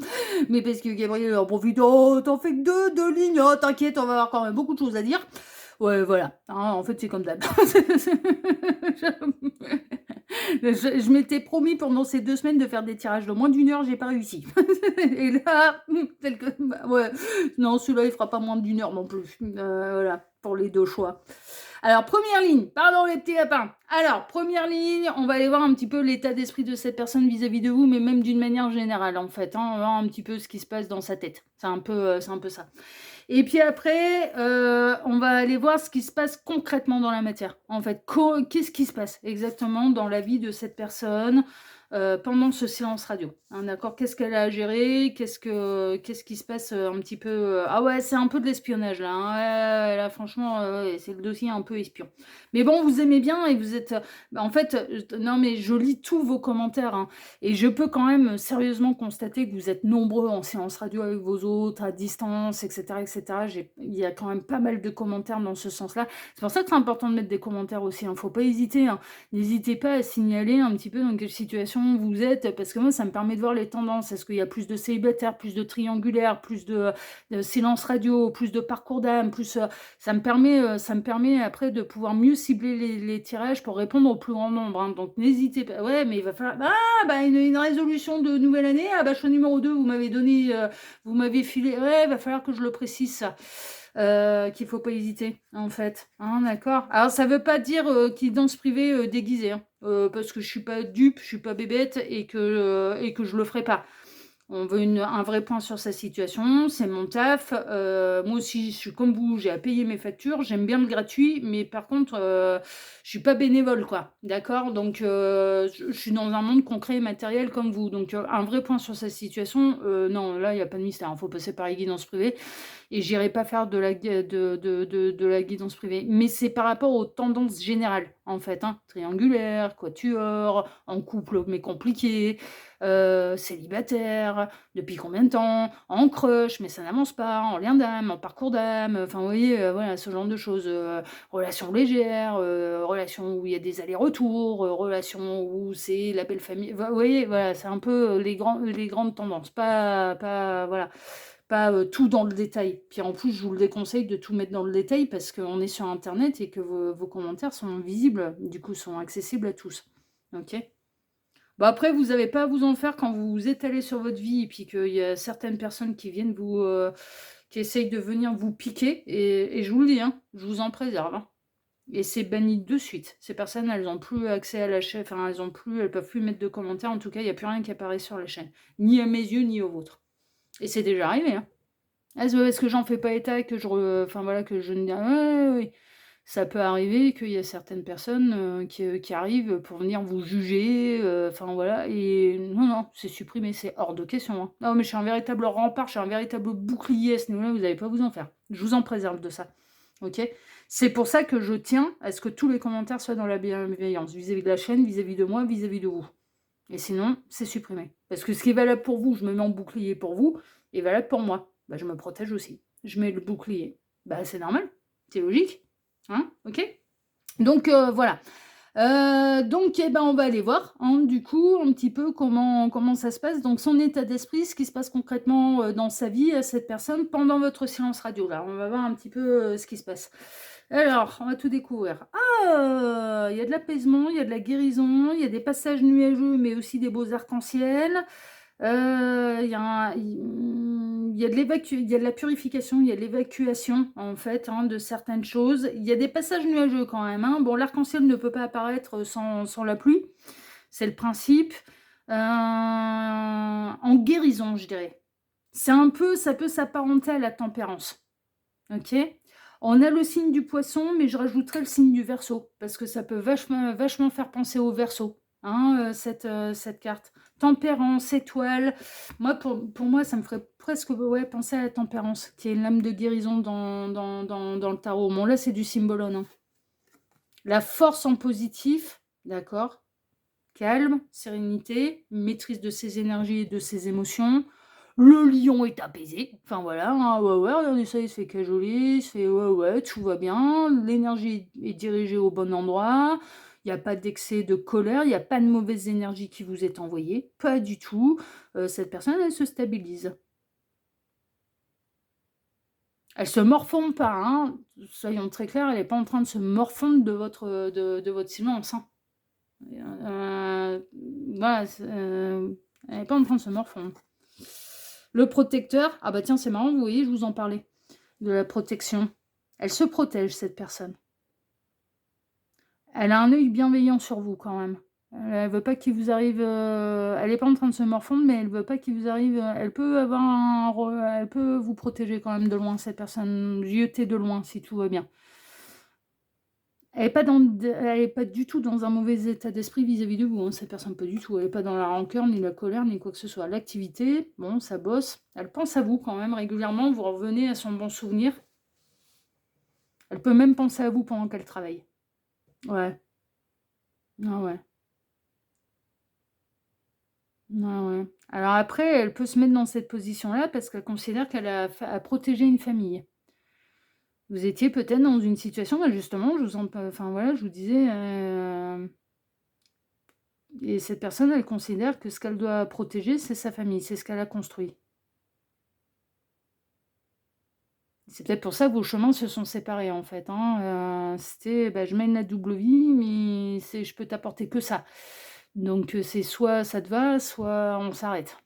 Mais parce que Gabriel en profite. Oh, t'en fais que deux lignes. Oh, t'inquiète, on va avoir quand même beaucoup de choses à dire. Ouais, voilà. En fait, c'est comme d'hab. Je m'étais promis pendant ces 2 semaines de faire des tirages de moins d'1 heure, j'ai pas réussi. Et là, ouais, non, celui-là, il fera pas moins d'1 heure non plus. Voilà, pour les deux choix. Alors, première ligne, pardon les petits lapins. Alors, première ligne, on va aller voir un petit peu l'état d'esprit de cette personne vis-à-vis de vous, mais même d'une manière générale, en fait. On va voir un petit peu ce qui se passe dans sa tête. C'est un peu ça. Et puis après, on va aller voir ce qui se passe concrètement dans la matière. En fait, qu'est-ce qui se passe exactement dans la vie de cette personne pendant ce silence radio. D'accord, qu'est-ce qu'elle a à gérer, qu'est-ce qui se passe un petit peu. Ah ouais, c'est un peu de l'espionnage là. Ouais, là, franchement, c'est le dossier un peu espion. Mais bon, vous aimez bien et vous êtes. En fait, non, mais je lis tous vos commentaires et je peux quand même sérieusement constater que vous êtes nombreux en séance radio avec vos autres, à distance, etc. etc. Il y a quand même pas mal de commentaires dans ce sens-là. C'est pour ça que c'est important de mettre des commentaires aussi. Faut pas hésiter. N'hésitez pas à signaler un petit peu dans quelle situation vous êtes, parce que moi, ça me permet de voir les tendances. Est-ce qu'il y a plus de célibataires, plus de triangulaires, plus de silence radio, plus de parcours d'âme, plus ça me permet après de pouvoir mieux cibler les tirages pour répondre au plus grand nombre. Donc n'hésitez pas. Ouais, mais il va falloir une résolution de nouvelle année. Choix numéro 2, vous m'avez donné, vous m'avez filé. Ouais, il va falloir que je le précise ça. Qu'il faut pas hésiter en fait, d'accord. Alors ça veut pas dire qu'il danse privé déguisé, parce que je suis pas dupe, je suis pas bébête et que je le ferai pas. On veut un vrai point sur sa situation, c'est mon taf. Moi aussi, je suis comme vous, j'ai à payer mes factures, j'aime bien le gratuit, mais par contre, je suis pas bénévole, quoi. D'accord. Donc, je suis dans un monde concret et matériel comme vous. Donc, un vrai point sur sa situation, non, là, il n'y a pas de mystère. Il faut passer par les guidances privées. Et j'irai pas faire de la guidance privée. Mais c'est par rapport aux tendances générales, en fait. Triangulaire, quatuor, en couple mais compliqué, célibataire, depuis combien de temps, en crush, mais ça n'avance pas, en lien d'âme, en parcours d'âme, enfin vous voyez, voilà, ce genre de choses. Relation légère, relation où il y a des allers-retours, relation où c'est la belle famille. Vous voyez, voilà, c'est un peu les grandes tendances. Voilà. Pas tout dans le détail. Puis en plus, je vous le déconseille de tout mettre dans le détail parce qu'on est sur Internet et que vos commentaires sont visibles, du coup, sont accessibles à tous. Ok. Après, vous n'avez pas à vous en faire quand vous vous étalez sur votre vie et puis qu'il y a certaines personnes qui viennent qui essayent de venir vous piquer. Et je vous le dis, je vous en préserve. Et c'est banni de suite. Ces personnes, elles n'ont plus accès à la chaîne, enfin, elles peuvent plus mettre de commentaires. En tout cas, il n'y a plus rien qui apparaît sur la chaîne. Ni à mes yeux, ni aux vôtres. Et c'est déjà arrivé, Est-ce que j'en fais pas état, que je ne dis... Oui. Ça peut arriver qu'il y a certaines personnes, qui arrivent pour venir vous juger, enfin voilà et non, non, c'est supprimé, c'est hors de question, hein. Non, mais je suis un véritable rempart, je suis un véritable bouclier à ce niveau-là, vous n'allez pas vous en faire. Je vous en préserve de ça, OK? C'est pour ça que je tiens à ce que tous les commentaires soient dans la bienveillance, vis-à-vis de la chaîne, vis-à-vis de moi, vis-à-vis de vous et sinon, c'est supprimé. Parce que ce qui est valable pour vous, je me mets en bouclier pour vous, est valable pour moi. Bah, je me protège aussi. Je mets le bouclier. Bah, c'est normal, c'est logique. Hein, OK? Donc voilà. Donc eh ben, on va aller voir, hein, du coup, un petit peu comment ça se passe. Donc son état d'esprit, ce qui se passe concrètement, dans sa vie à cette personne pendant votre silence radio. Là, on va voir un petit peu, ce qui se passe. Alors, on va tout découvrir. Ah! Il y a de l'apaisement, il y a de la guérison, il y a des passages nuageux, mais aussi des beaux arcs-en-ciel. Il y a il y a il y a de la purification, il y a de l'évacuation, en fait, hein, de certaines choses. Il y a des passages nuageux quand même, hein. Bon, l'arc-en-ciel ne peut pas apparaître sans la pluie, c'est le principe. En guérison, je dirais. Ça peut s'apparenter à la tempérance, OK? On a le signe du Poisson, mais je rajouterais le signe du Verseau, parce que ça peut vachement faire penser au Verseau, hein, cette carte. Tempérance, étoile. Moi, pour moi, ça me ferait presque, ouais, penser à la tempérance, qui est une lame de guérison dans le tarot. Bon, là, c'est du symbolone, hein. La force en positif, d'accord? Calme, sérénité, maîtrise de ses énergies et de ses émotions. Le lion est apaisé. Enfin voilà, hein, ouais, ouais, regardez ça, il se fait cajoler, il se fait ouais, ouais, tout va bien. L'énergie est dirigée au bon endroit. Il n'y a pas d'excès de colère, il n'y a pas de mauvaise énergie qui vous est envoyée. Pas du tout. Cette personne, elle se stabilise. Elle se morfonde pas, hein. Soyons très clairs, elle n'est pas en train de se morfondre de votre silence, hein. Voilà, elle n'est pas en train de se morfondre. Le protecteur, ah bah tiens, c'est marrant, vous voyez, je vous en parlais, de la protection. Elle se protège, cette personne. Elle a un œil bienveillant sur vous, quand même. Elle veut pas qu'il vous arrive... elle n'est pas en train de se morfondre, mais elle veut pas qu'il vous arrive... elle peut avoir elle peut vous protéger quand même de loin, cette personne. Jeter de loin, si tout va bien. Elle est pas du tout dans un mauvais état d'esprit vis-à-vis de vous, hein, cette personne, pas du tout. Elle est pas dans la rancœur, ni la colère, ni quoi que ce soit. L'activité, bon, ça bosse. Elle pense à vous quand même régulièrement, vous revenez à son bon souvenir. Elle peut même penser à vous pendant qu'elle travaille. Ouais. Ah ouais. Ah ouais. Alors après, elle peut se mettre dans cette position-là parce qu'elle considère qu'elle a protégé une famille. Vous étiez peut-être dans une situation, bah, justement, enfin voilà, je vous disais, et cette personne, elle considère que ce qu'elle doit protéger, c'est sa famille, c'est ce qu'elle a construit. C'est peut-être pour ça que vos chemins se sont séparés, en fait, hein. C'était, bah, je mène la double vie, mais je peux t'apporter que ça. Donc, c'est soit ça te va, soit on s'arrête.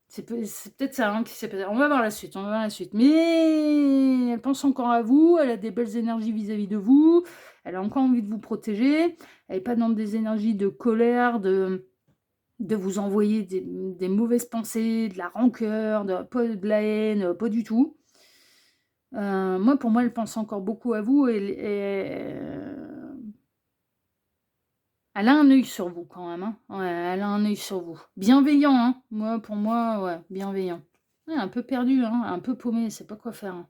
C'est peut-être ça, hein, qui s'est passé. On va voir la suite, on va voir la suite. Mais elle pense encore à vous, elle a des belles énergies vis-à-vis de vous, elle a encore envie de vous protéger, elle n'est pas dans des énergies de colère, de vous envoyer des mauvaises pensées, de la rancœur, pas de la haine, pas du tout. Moi, pour moi, elle pense encore beaucoup à vous et elle a un œil sur vous quand même, hein. Ouais, elle a un œil sur vous. Bienveillant, hein. Moi, pour moi, ouais, bienveillant. Ouais, un peu perdu, hein, un peu paumé, elle sait pas quoi faire, hein.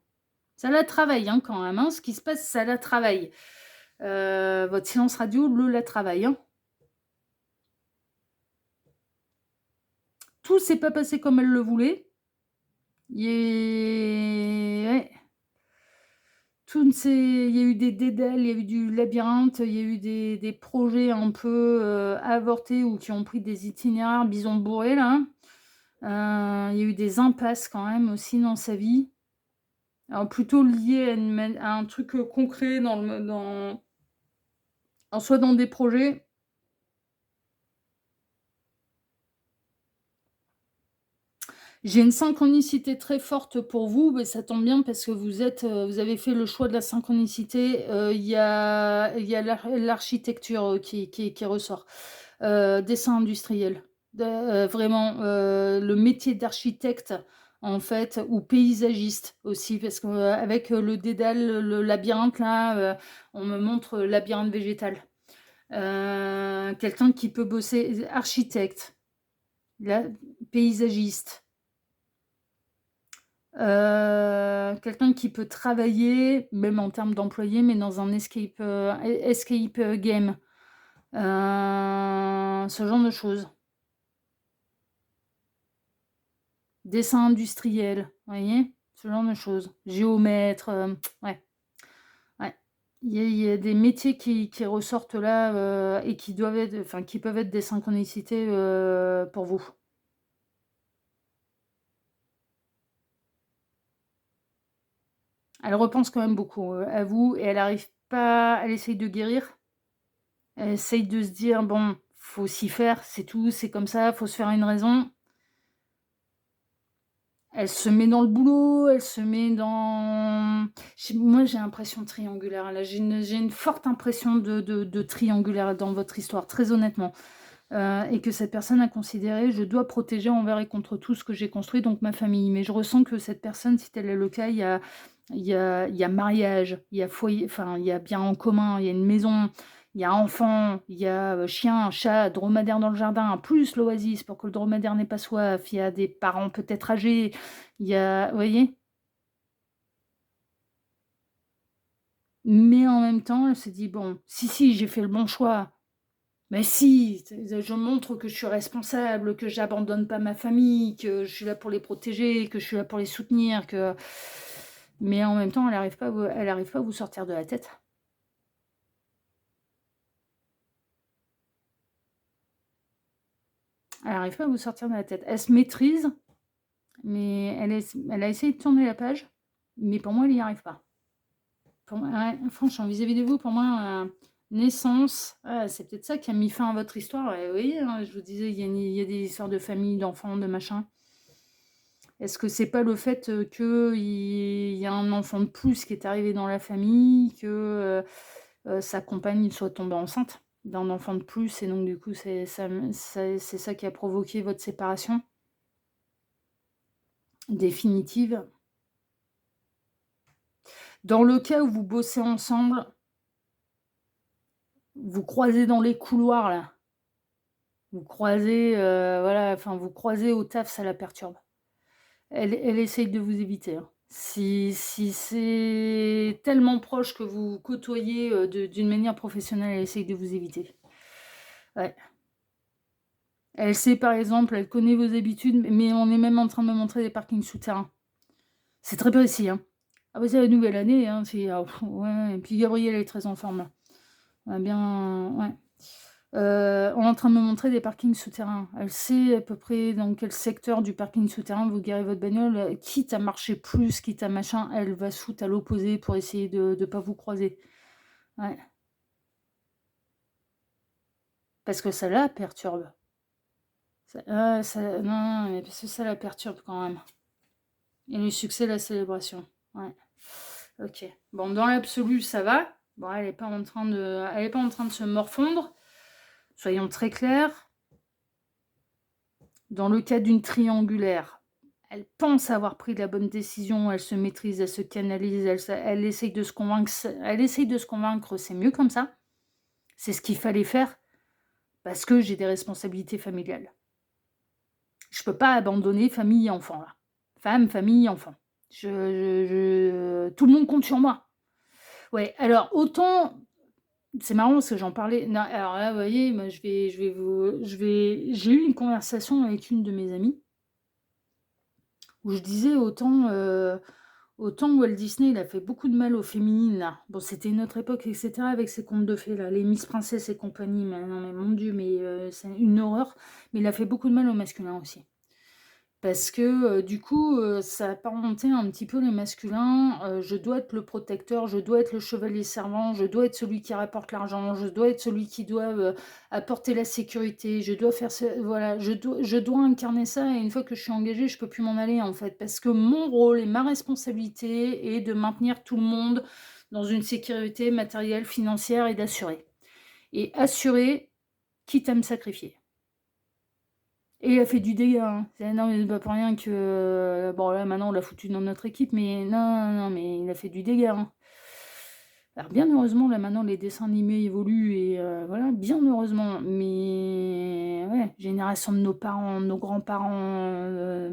Ça la travaille, hein, quand même, hein. Ce qui se passe, ça la travaille. Votre silence radio la travaille, hein. Tout s'est pas passé comme elle le voulait. Ouais. Il y a eu des dédales, il y a eu du labyrinthe, il y a eu des projets un peu avortés ou qui ont pris des itinéraires bison bourrés, là. Il y a eu des impasses quand même aussi dans sa vie. Alors plutôt lié à un truc concret soit dans des projets. J'ai une synchronicité très forte pour vous, mais ça tombe bien parce que vous avez fait le choix de la synchronicité. Il y a l'architecture qui ressort. Dessin industriel. Vraiment, le métier d'architecte en fait, ou paysagiste aussi, parce qu'avec le dédale, le labyrinthe, là, on me montre labyrinthe végétal. Quelqu'un qui peut bosser, architecte, là, paysagiste. Quelqu'un qui peut travailler, même en termes d'employé, mais dans un escape game. Ce genre de choses. Dessin industriel, vous voyez? Ce genre de choses. Géomètre, ouais, ouais. Il y a des métiers qui ressortent là, et qui doivent être, enfin, qui peuvent être des synchronicités, pour vous. Elle repense quand même beaucoup, à vous, et elle arrive pas, elle essaye de guérir. Elle essaye de se dire: «Bon, faut s'y faire, c'est tout, c'est comme ça, faut se faire une raison». Elle se met dans le boulot, elle se met dans moi, j'ai l'impression triangulaire, là, j'ai une forte impression de triangulaire dans votre histoire, très honnêtement, et que cette personne a considéré: «Je dois protéger envers et contre tout ce que j'ai construit, donc ma famille». Mais je ressens que cette personne, si tel est le cas, il y a mariage, il y a foyer, enfin, il y a bien en commun, il y a une maison, il y a enfant, il y a, chien, chat, dromadaire dans le jardin, plus l'oasis pour que le dromadaire n'ait pas soif, il y a des parents peut-être âgés, il y a, vous voyez? Mais en même temps, elle s'est dit: «Bon, si, j'ai fait le bon choix. Mais si, je montre que je suis responsable, que j'abandonne pas ma famille, que je suis là pour les protéger, que je suis là pour les soutenir, que». Mais en même temps, elle arrive pas à vous sortir de la tête. Elle arrive pas à vous sortir de la tête. Elle se maîtrise, mais elle a essayé de tourner la page, mais pour moi, elle y arrive pas. Pour moi, ouais, franchement, vis-à-vis de vous, pour moi, naissance, c'est peut-être ça qui a mis fin à votre histoire, et vous voyez, hein, je vous disais, il y a des histoires de famille, d'enfants, de machin. Est-ce que c'est pas le fait, qu'il y a un enfant de plus qui est arrivé dans la famille, que, sa compagne soit tombée enceinte d'un enfant de plus, et donc du coup, c'est ça qui a provoqué votre séparation définitive? Dans le cas où vous bossez ensemble, vous croisez dans les couloirs là, vous croisez, voilà, enfin vous croisez au taf, ça la perturbe. Elle essaye de vous éviter, hein. Si c'est tellement proche que vous côtoyez, d'une manière professionnelle, elle essaye de vous éviter. Ouais. Elle sait, par exemple, elle connaît vos habitudes, mais on est même en train de me montrer des parkings souterrains. C'est très précis, hein. Ah bah, c'est la nouvelle année, hein, ouais, et puis Gabriel est très en forme là. On a bien, ouais. On est en train de me montrer des parkings souterrains. Elle sait à peu près dans quel secteur du parking souterrain vous garez votre bagnole, quitte à marcher plus, quitte à machin, elle va se foutre à l'opposé pour essayer de pas vous croiser. Ouais, parce que ça la perturbe. Non, non, mais parce que ça la perturbe quand même. Et le succès, la célébration. Ouais. OK. Bon, dans l'absolu, ça va. Bon, elle est pas en train de se morfondre. Soyons très clairs. Dans le cas d'une triangulaire, elle pense avoir pris la bonne décision, elle se maîtrise, elle se canalise, elle essaye de se convaincre, c'est mieux comme ça. C'est ce qu'il fallait faire parce que j'ai des responsabilités familiales. Je peux pas abandonner famille et enfants là. Femme, famille, enfants. Tout le monde compte sur moi. Ouais, alors autant c'est marrant parce que j'en parlais, non, alors là, vous voyez, moi j'ai eu une conversation avec une de mes amies où je disais autant Walt Disney, il a fait beaucoup de mal aux féminines là. Bon, c'était une autre époque, et cetera, avec ses contes de fées là, les Miss Princess et compagnie, mais non, mais mon Dieu, mais c'est une horreur. Mais il a fait beaucoup de mal aux masculins aussi. Parce que, du coup, ça apparentait un petit peu les masculins, je dois être le protecteur, je dois être le chevalier servant, je dois être celui qui rapporte l'argent, je dois être celui qui doit, apporter la sécurité, je dois faire ce voilà, je dois incarner ça, et une fois que je suis engagée, je peux plus m'en aller, en fait. Parce que mon rôle et ma responsabilité est de maintenir tout le monde dans une sécurité matérielle, financière, et d'assurer. Et assurer, quitte à me sacrifier. Et il a fait du dégât, hein. Non, mais c'est pas pour rien que, bon là maintenant on l'a foutu dans notre équipe, mais non, non, mais il a fait du dégât, hein. Alors bien heureusement, là maintenant les dessins animés évoluent et voilà, bien heureusement. Mais ouais, génération de nos parents, nos grands-parents,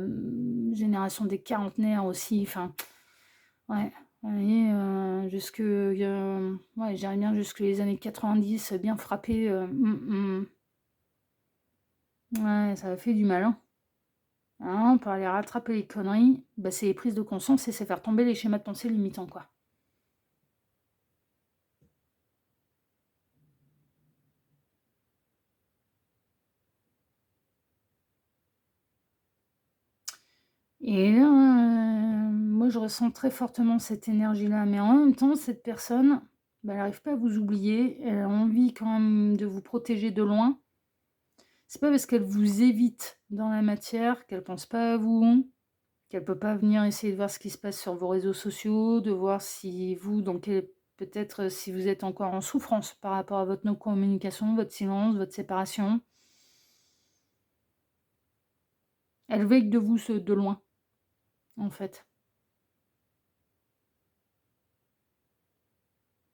génération des quarantenaires aussi, enfin, ouais. Vous voyez, jusque, ouais, j'irais bien jusque les années 90, bien frappé, Ouais, ça a fait du mal, hein. Hein, pour aller rattraper les conneries, bah, c'est les prises de conscience et c'est faire tomber les schémas de pensée limitants, quoi. Et là, moi, je ressens très fortement cette énergie-là, mais en même temps, cette personne, bah, elle n'arrive pas à vous oublier, elle a envie quand même de vous protéger de loin. C'est pas parce qu'elle vous évite dans la matière qu'elle pense pas à vous, qu'elle peut pas venir essayer de voir ce qui se passe sur vos réseaux sociaux, de voir si vous, donc peut-être si vous êtes encore en souffrance par rapport à votre non-communication, votre silence, votre séparation. Elle veille de vous de loin, en fait.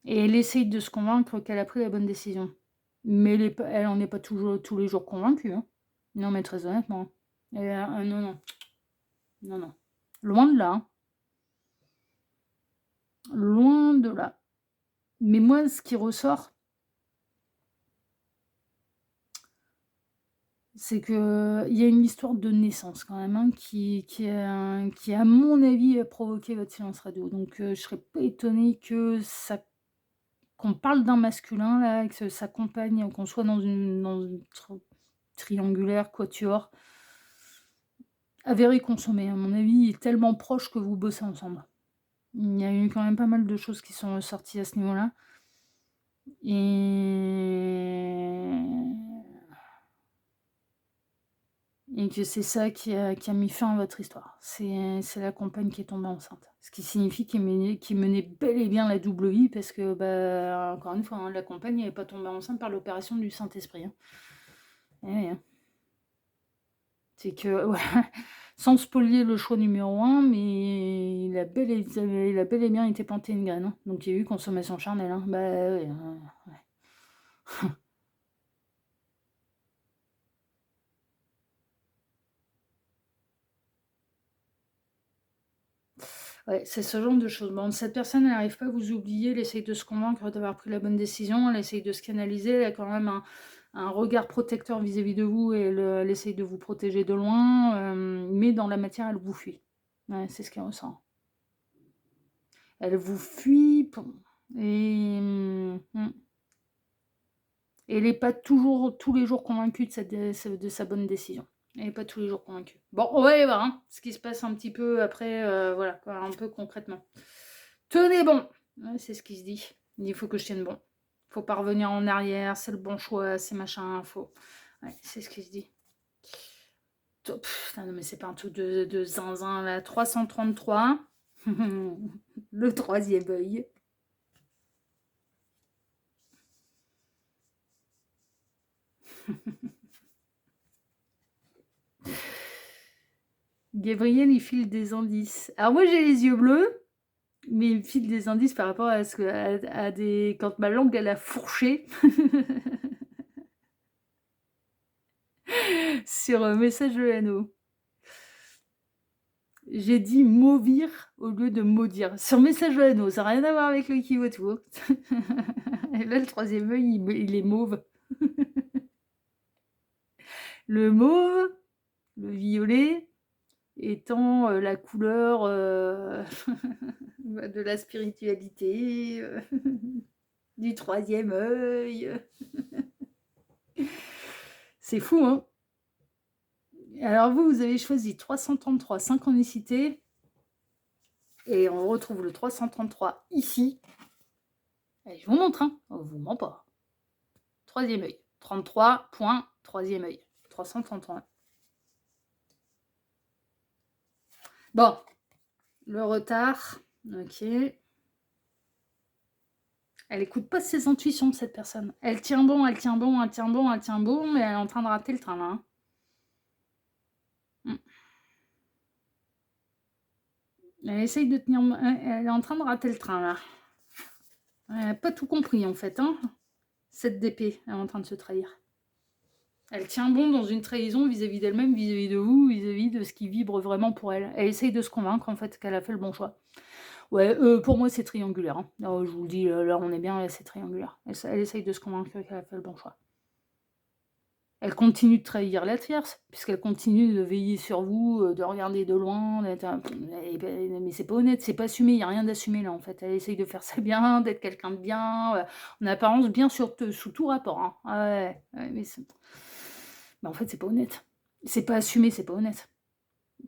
Et elle essaye de se convaincre qu'elle a pris la bonne décision. Mais elle en est pas toujours, tous les jours convaincue, hein. Non, mais très honnêtement. Non, non, non, non. Loin de là, hein. Loin de là. Mais moi, ce qui ressort, c'est que il y a une histoire de naissance quand même, hein, qui, à mon avis, a provoqué votre silence radio. Donc, je serais pas étonnée que ça qu'on parle d'un masculin là, que sa compagne, qu'on soit dans une triangulaire, quatuor, avéré consommé. À mon avis, il est tellement proche que vous bossez ensemble. Il y a eu quand même pas mal de choses qui sont ressorties à ce niveau-là. Et que c'est ça qui a mis fin à votre histoire. C'est la compagne qui est tombée enceinte. Ce qui signifie qu'il menait bel et bien la double vie parce que, bah, encore une fois, hein, la compagne n'est pas tombée enceinte par l'opération du Saint-Esprit, hein. Eh oui, hein. C'est que, ouais, sans spolier le choix numéro un, mais il a bel et bien été planté une graine, hein. Donc il y a eu consommation charnelle, hein. Bah ouais, ouais. Ouais, c'est ce genre de choses. Bon, cette personne, elle n'arrive pas à vous oublier, elle essaye de se convaincre d'avoir pris la bonne décision, elle essaye de se canaliser, elle a quand même un regard protecteur vis-à-vis de vous et elle essaye de vous protéger de loin, mais dans la matière, elle vous fuit. Ouais, c'est ce qu'elle ressent. Elle vous fuit et, et elle n'est pas toujours, tous les jours convaincue de sa bonne décision. Elle n'est pas tous les jours convaincue. Bon, on va aller voir, hein, ce qui se passe un petit peu après, voilà, quoi, un peu concrètement. Tenez bon, ouais, c'est ce qui se dit. Il faut que je tienne bon. Faut pas revenir en arrière, c'est le bon choix, c'est machin, faut. Ouais, c'est ce qui se dit. Putain, non, mais c'est pas un truc de zinzin là. 333. Le troisième œil. Gabriel, il file des indices. Alors moi j'ai les yeux bleus, mais il file des indices par rapport à ce que à des quand ma langue elle a fourché sur un message de l'anneau. J'ai dit mauvir au lieu de maudire. Sur message de l'anneau, ça n'a rien à voir avec le Kivoto. Et là, le troisième œil, il est mauve. Le mauve, le violet, étant la couleur de la spiritualité, du troisième œil. C'est fou, hein? Alors vous avez choisi 333, synchronicité, et on retrouve le 333 ici. Et je vous montre, hein, on vous ment pas. Troisième œil. 33 points, troisième œil. 333. Bon, le retard, ok. Elle écoute pas ses intuitions, cette personne. Elle tient bon, elle tient bon, elle tient bon, elle tient bon, mais elle est en train de rater le train, là, hein. Elle essaye de tenir, elle est en train de rater le train, là. Elle a pas tout compris, en fait, hein. Cette d'épée, elle est en train de se trahir. Elle tient bon dans une trahison vis-à-vis d'elle-même, vis-à-vis de vous, vis-à-vis de ce qui vibre vraiment pour elle. Elle essaye de se convaincre, en fait, qu'elle a fait le bon choix. Ouais, pour moi, c'est triangulaire, hein. Je vous le dis, là, on est bien, là, c'est triangulaire. Elle essaye de se convaincre qu'elle a fait le bon choix. Elle continue de trahir la tierce, puisqu'elle continue de veiller sur vous, de regarder de loin, d'être mais c'est pas honnête, c'est pas assumé, il y a rien d'assumé là, en fait. Elle essaye de faire ça bien, d'être quelqu'un de bien, en apparence bien sous tout rapport, hein. Ah ouais, mais en fait, c'est pas honnête. C'est pas assumé, c'est pas honnête.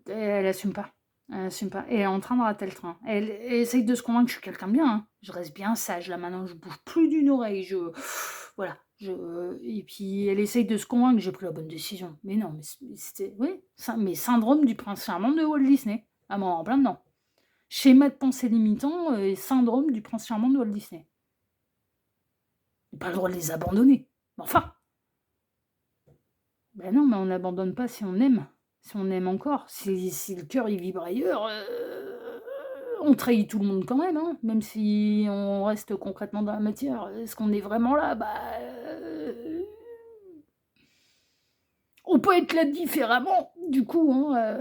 Elle assume pas. Elle assume pas. Et elle est en train de rater le train. Elle essaye de se convaincre que je suis quelqu'un de bien, hein. Je reste bien sage là maintenant, je bouge plus d'une oreille, voilà. Et puis elle essaye de se convaincre que j'ai pris la bonne décision. Mais non, mais c'était. Oui, mais syndrome du prince charmant de Walt Disney. Ah bon, en plein dedans. Schéma de pensée limitant et syndrome du prince charmant de Walt Disney. On n'a pas le droit de les abandonner. Mais enfin. Ben non, mais on n'abandonne pas si on aime. Si on aime encore. Si le cœur il vibre ailleurs, on trahit tout le monde quand même, hein. Même si on reste concrètement dans la matière. Est-ce qu'on est vraiment là? On peut être là différemment, du coup, hein,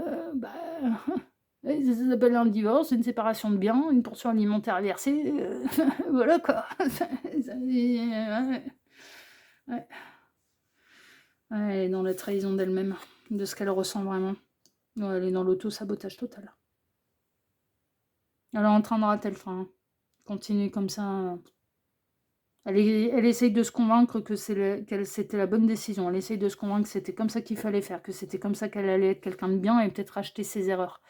ça s'appelle un divorce, une séparation de biens, une portion alimentaire versée, voilà quoi. Ouais. Ouais. Ouais, elle est dans la trahison d'elle-même, de ce qu'elle ressent vraiment. Ouais, elle est dans l'auto-sabotage total. Elle est en train de rater le train, hein. Continue comme ça. Elle essaye de se convaincre que c'était la bonne décision. Elle essaye de se convaincre que c'était comme ça qu'il fallait faire, que c'était comme ça qu'elle allait être quelqu'un de bien et peut-être racheter ses erreurs.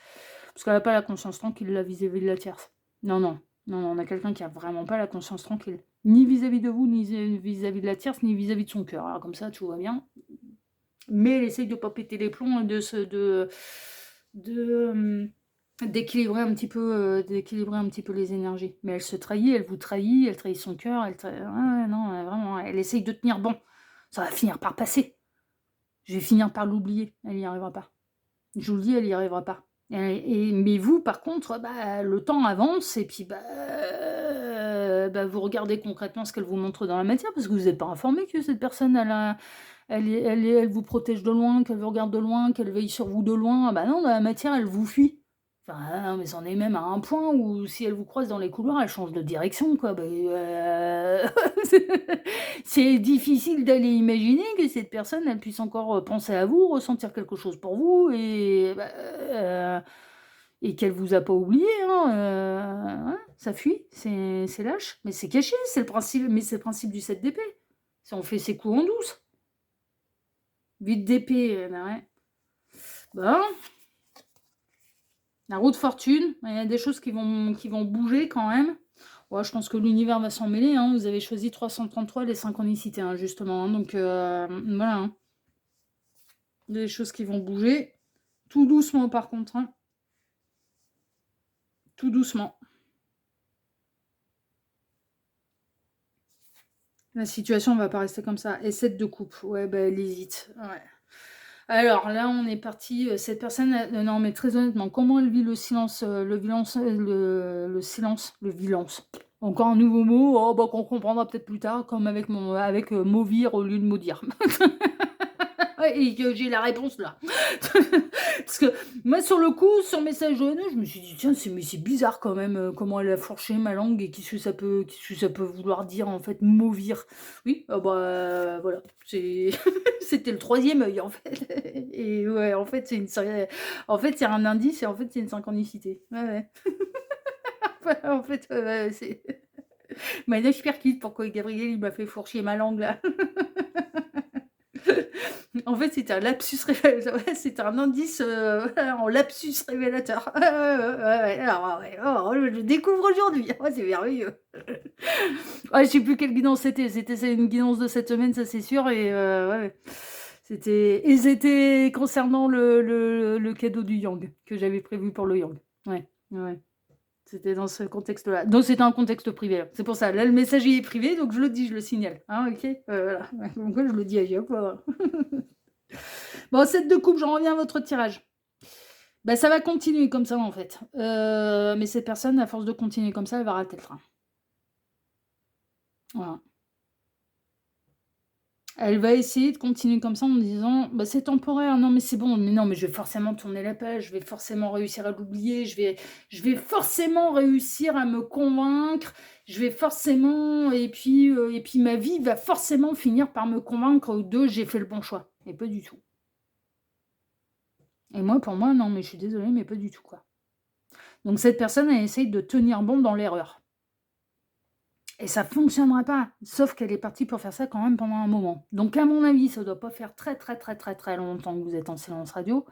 Parce qu'elle n'a pas la conscience tranquille là vis-à-vis de la tierce. Non, on a quelqu'un qui a vraiment pas la conscience tranquille. Ni vis-à-vis de vous, ni vis-à-vis de la tierce, ni vis-à-vis de son cœur. Alors comme ça, tout va bien. Mais elle essaye de pas péter les plombs et d'équilibrer un petit peu les énergies. Mais elle se trahit, elle vous trahit, elle trahit son cœur, non, vraiment, elle essaye de tenir bon. Ça va finir par passer. Je vais finir par l'oublier. Elle n'y arrivera pas. Je vous le dis, elle n'y arrivera pas. Mais vous, par contre, le temps avance et puis vous regardez concrètement ce qu'elle vous montre dans la matière parce que vous n'êtes pas informé que cette personne, elle vous protège de loin, qu'elle vous regarde de loin, qu'elle veille sur vous de loin. Non, dans la matière, elle vous fuit. Enfin, non, mais c'en est même à un point où si elle vous croise dans les couloirs, elle change de direction, quoi. C'est difficile d'aller imaginer que cette personne, elle puisse encore penser à vous, ressentir quelque chose pour vous et qu'elle vous a pas oublié, hein. Ouais, ça fuit, c'est lâche, mais c'est caché, c'est le principe du 7 d'épée. Si on fait ses coups en douce. 8 d'épée, ouais. Bon. La roue de fortune, il y a des choses qui vont bouger quand même. Ouais, je pense que l'univers va s'en mêler, hein. Vous avez choisi 333, les synchronicités, hein, justement. Donc, voilà. Hein. Des choses qui vont bouger. Tout doucement, par contre. Hein. Tout doucement. La situation ne va pas rester comme ça. Et 7 de coupe. Ouais, elle hésite. Ouais. Alors là, on est parti. Cette personne, non, mais très honnêtement, comment elle vit le silence, le silence, le vilance. Encore un nouveau mot, qu'on comprendra peut-être plus tard, comme avec mauvir au lieu de maudire. Et que j'ai la réponse là. Parce que moi, sur le coup, sur message de haineux, je me suis dit, tiens, c'est bizarre quand même, comment elle a fourché ma langue et qu'est-ce que ça peut vouloir dire en fait, mauvir. Oui, voilà, c'était le troisième œil en fait. Et ouais, en fait, c'est un indice et en fait, c'est une synchronicité. Ouais. En fait, c'est. Maintenant, je percute pourquoi Gabriel il m'a fait fourcher ma langue là. En fait, c'était un lapsus révélateur. Ouais, c'était un indice en lapsus révélateur. Alors, je découvre aujourd'hui. C'est merveilleux. Je sais plus quelle guidance c'était. C'était une guidance de cette semaine, ça c'est sûr. Et ouais. C'était concernant le cadeau du Yang que j'avais prévu pour le Yang. Ouais. C'était dans ce contexte-là. Donc, c'était un contexte privé. C'est pour ça. Là, le messager est privé, donc je le dis, je le signale. Ok. Voilà. Donc, je le dis à Diop. Bon, 7 de coupe, j'en reviens à votre tirage. Bah, ça va continuer comme ça, en fait. Mais cette personne, à force de continuer comme ça, elle va rater le train. Voilà. Elle va essayer de continuer comme ça en me disant: «Bah, c'est temporaire, non mais c'est bon, mais non, mais je vais forcément tourner la page, je vais forcément réussir à l'oublier, je vais forcément réussir à me convaincre, je vais forcément et puis ma vie va forcément finir par me convaincre de j'ai fait le bon choix» et pas du tout. Et moi, pour moi, non, mais je suis désolée, mais pas du tout, quoi. Donc cette personne, elle essaye de tenir bon dans l'erreur et ça fonctionnera pas, sauf qu'elle est partie pour faire ça quand même pendant un moment. Donc à mon avis, ça doit pas faire très, très, très, très, très longtemps que vous êtes en silence radio.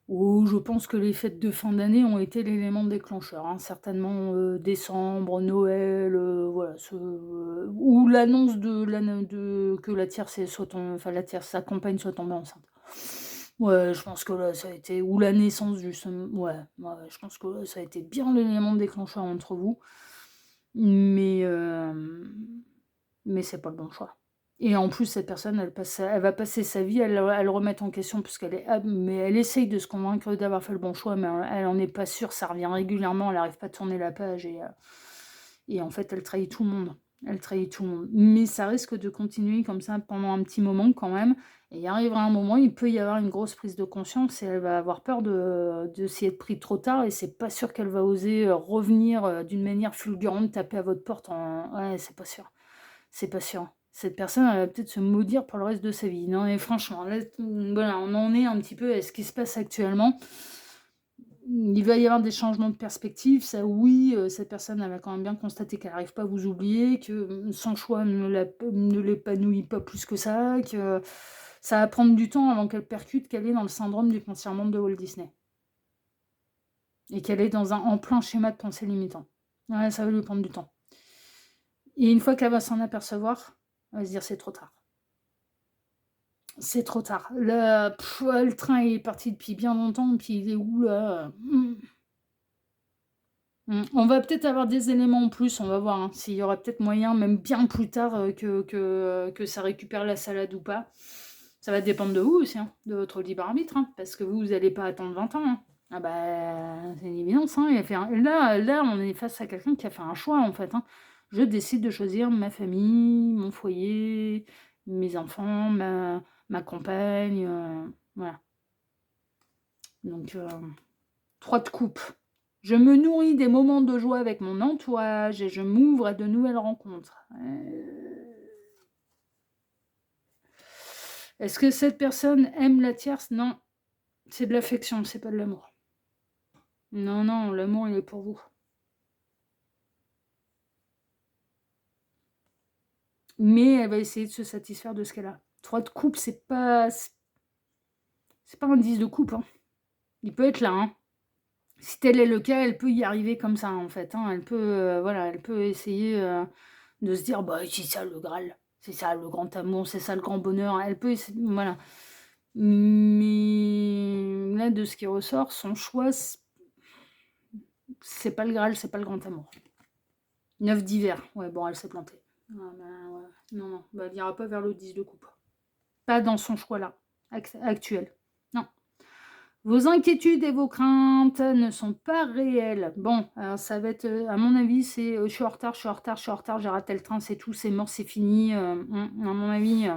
Oh, je pense que les fêtes de fin d'année ont été l'élément déclencheur, hein. Certainement, décembre, Noël, voilà, ou l'annonce de que la tierce soit enfin la tierce, sa compagne soit tombée enceinte. Ouais, je pense que là, ça a été ou la naissance justement ouais, ouais, je pense que là, ça a été bien l'élément déclencheur entre vous. Mais c'est pas le bon choix. Et en plus, cette personne, elle va passer sa vie à le remettre en question puisqu'elle est mais elle essaye de se convaincre d'avoir fait le bon choix, mais elle en est pas sûre, ça revient régulièrement, elle arrive pas à tourner la page et en fait, elle trahit tout le monde. Elle trahit tout le monde. Mais ça risque de continuer comme ça pendant un petit moment quand même et il arrivera un moment, il peut y avoir une grosse prise de conscience et elle va avoir peur de s'y être pris trop tard et c'est pas sûr qu'elle va oser, revenir, d'une manière fulgurante, taper à votre porte en ouais, c'est pas sûr. C'est pas sûr. Cette personne, elle va peut-être se maudire pour le reste de sa vie. Non et franchement, là, voilà, on en est un petit peu à ce qui se passe actuellement. Il va y avoir des changements de perspective, ça oui, cette personne, elle va quand même bien constater qu'elle n'arrive pas à vous oublier, que, son choix ne l'épanouit pas plus que ça, que ça va prendre du temps avant qu'elle percute qu'elle est dans le syndrome du prince charmant de Walt Disney et qu'elle est en plein schéma de pensée limitant. Ouais, ça va lui prendre du temps et une fois qu'elle va s'en apercevoir, elle va se dire: «C'est trop tard». C'est trop tard. Là, ouais, le train est parti depuis bien longtemps, puis il est où là? On va peut-être avoir des éléments en plus, on va voir, hein, s'il y aura peut-être moyen, même bien plus tard, que ça récupère la salade ou pas. Ça va dépendre de vous aussi, hein, de votre libre arbitre, hein, parce que vous allez pas attendre 20 ans, hein. Ah bah, c'est une évidence, hein, il a fait un là, on est face à quelqu'un qui a fait un choix, en fait, hein. Je décide de choisir ma famille, mon foyer, mes enfants, ma compagne, voilà. Donc 3 de coupe. Je me nourris des moments de joie avec mon entourage et je m'ouvre à de nouvelles rencontres. Est-ce que cette personne aime la tierce? Non, c'est de l'affection, c'est pas de l'amour. Non, non, l'amour, il est pour vous. Mais elle va essayer de se satisfaire de ce qu'elle a. 3 de coupe, c'est pas un 10 de coupe, hein. Il peut être là, hein. Si tel est le cas, elle peut y arriver comme ça, en fait, hein. Elle peut, voilà, elle peut essayer, de se dire: «Bah, c'est ça le Graal, c'est ça le grand amour, c'est ça le grand bonheur». Elle peut voilà. Mais là, de ce qui ressort, son choix, c'est pas le Graal, c'est pas le grand amour. 9 d'hiver. Ouais, bon, elle s'est plantée. Ah bah, ouais. Non, non, bah, elle ira pas vers le 10 de coupe. Pas dans son choix-là, actuel. Non. Vos inquiétudes et vos craintes ne sont pas réelles. Bon, alors ça va être, à mon avis, c'est, «Je suis en retard, je suis en retard, je suis en retard, j'ai raté le train, c'est tout, c'est mort, c'est fini», à mon avis,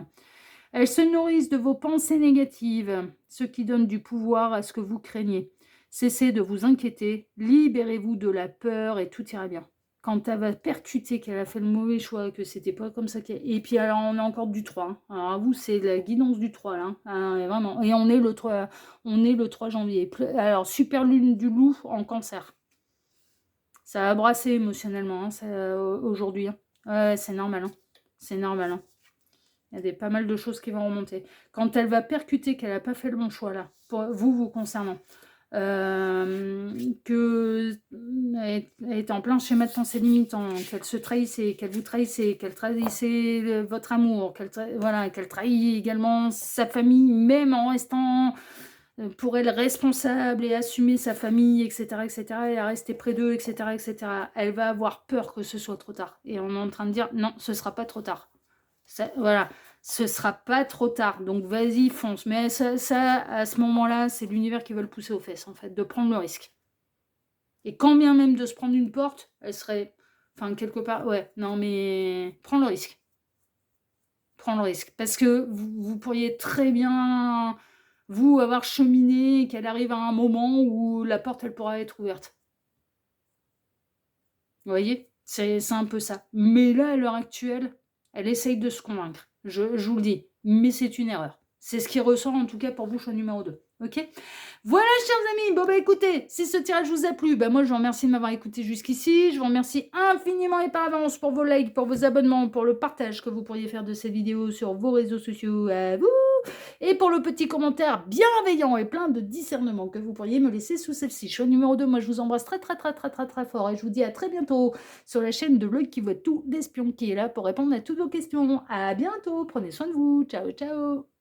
elles se nourrissent de vos pensées négatives, ce qui donne du pouvoir à ce que vous craignez. Cessez de vous inquiéter, libérez-vous de la peur et tout ira bien. Quand elle va percuter qu'elle a fait le mauvais choix, que c'était pas comme ça qu'elle et puis alors on a encore du 3, hein. Alors à vous, c'est la guidance du 3 là, hein. Ah ouais, vraiment et on est le 3 janvier. Alors super lune du loup en Cancer. Ça va brasser émotionnellement, hein, ça, aujourd'hui, hein. Ouais, c'est normal, hein. C'est normal, hein. Il y a pas mal de choses qui vont remonter. Quand elle va percuter qu'elle a pas fait le bon choix là, pour vous concernant, qu'elle est en plein schéma de pensée limitant, qu'elle se trahissait, qu'elle vous trahissait, qu'elle trahissait votre amour, voilà, qu'elle trahit également sa famille, même en restant pour elle responsable et assumer sa famille, etc., etc., et à rester près d'eux, etc., etc. Elle va avoir peur que ce soit trop tard. Et on est en train de dire non, ce sera pas trop tard. Voilà, ce sera pas trop tard. Donc vas-y, fonce. Mais ça à ce moment-là, c'est l'univers qui veut le pousser aux fesses, en fait, de prendre le risque. Et quand bien même de se prendre une porte, elle serait... Enfin, quelque part... Ouais, non, mais... Prends le risque. Prends le risque. Parce que vous pourriez très bien, vous, avoir cheminé, qu'elle arrive à un moment où la porte, elle pourra être ouverte. Vous voyez? C'est un peu ça. Mais là, à l'heure actuelle, elle essaye de se convaincre. Je vous le dis. Mais c'est une erreur. C'est ce qui ressort, en tout cas, pour vous, choix numéro 2. Ok? Voilà, chers amis. Bon, bah écoutez, si ce tirage vous a plu, bah moi, je vous remercie de m'avoir écouté jusqu'ici. Je vous remercie infiniment et par avance pour vos likes, pour vos abonnements, pour le partage que vous pourriez faire de cette vidéo sur vos réseaux sociaux. À vous! Et pour le petit commentaire bienveillant et plein de discernement que vous pourriez me laisser sous celle-ci. Choix numéro 2, moi je vous embrasse très très très très très très fort et je vous dis à très bientôt sur la chaîne de l'œil qui voit tout d'espion qui est là pour répondre à toutes vos questions. À bientôt, prenez soin de vous, ciao ciao.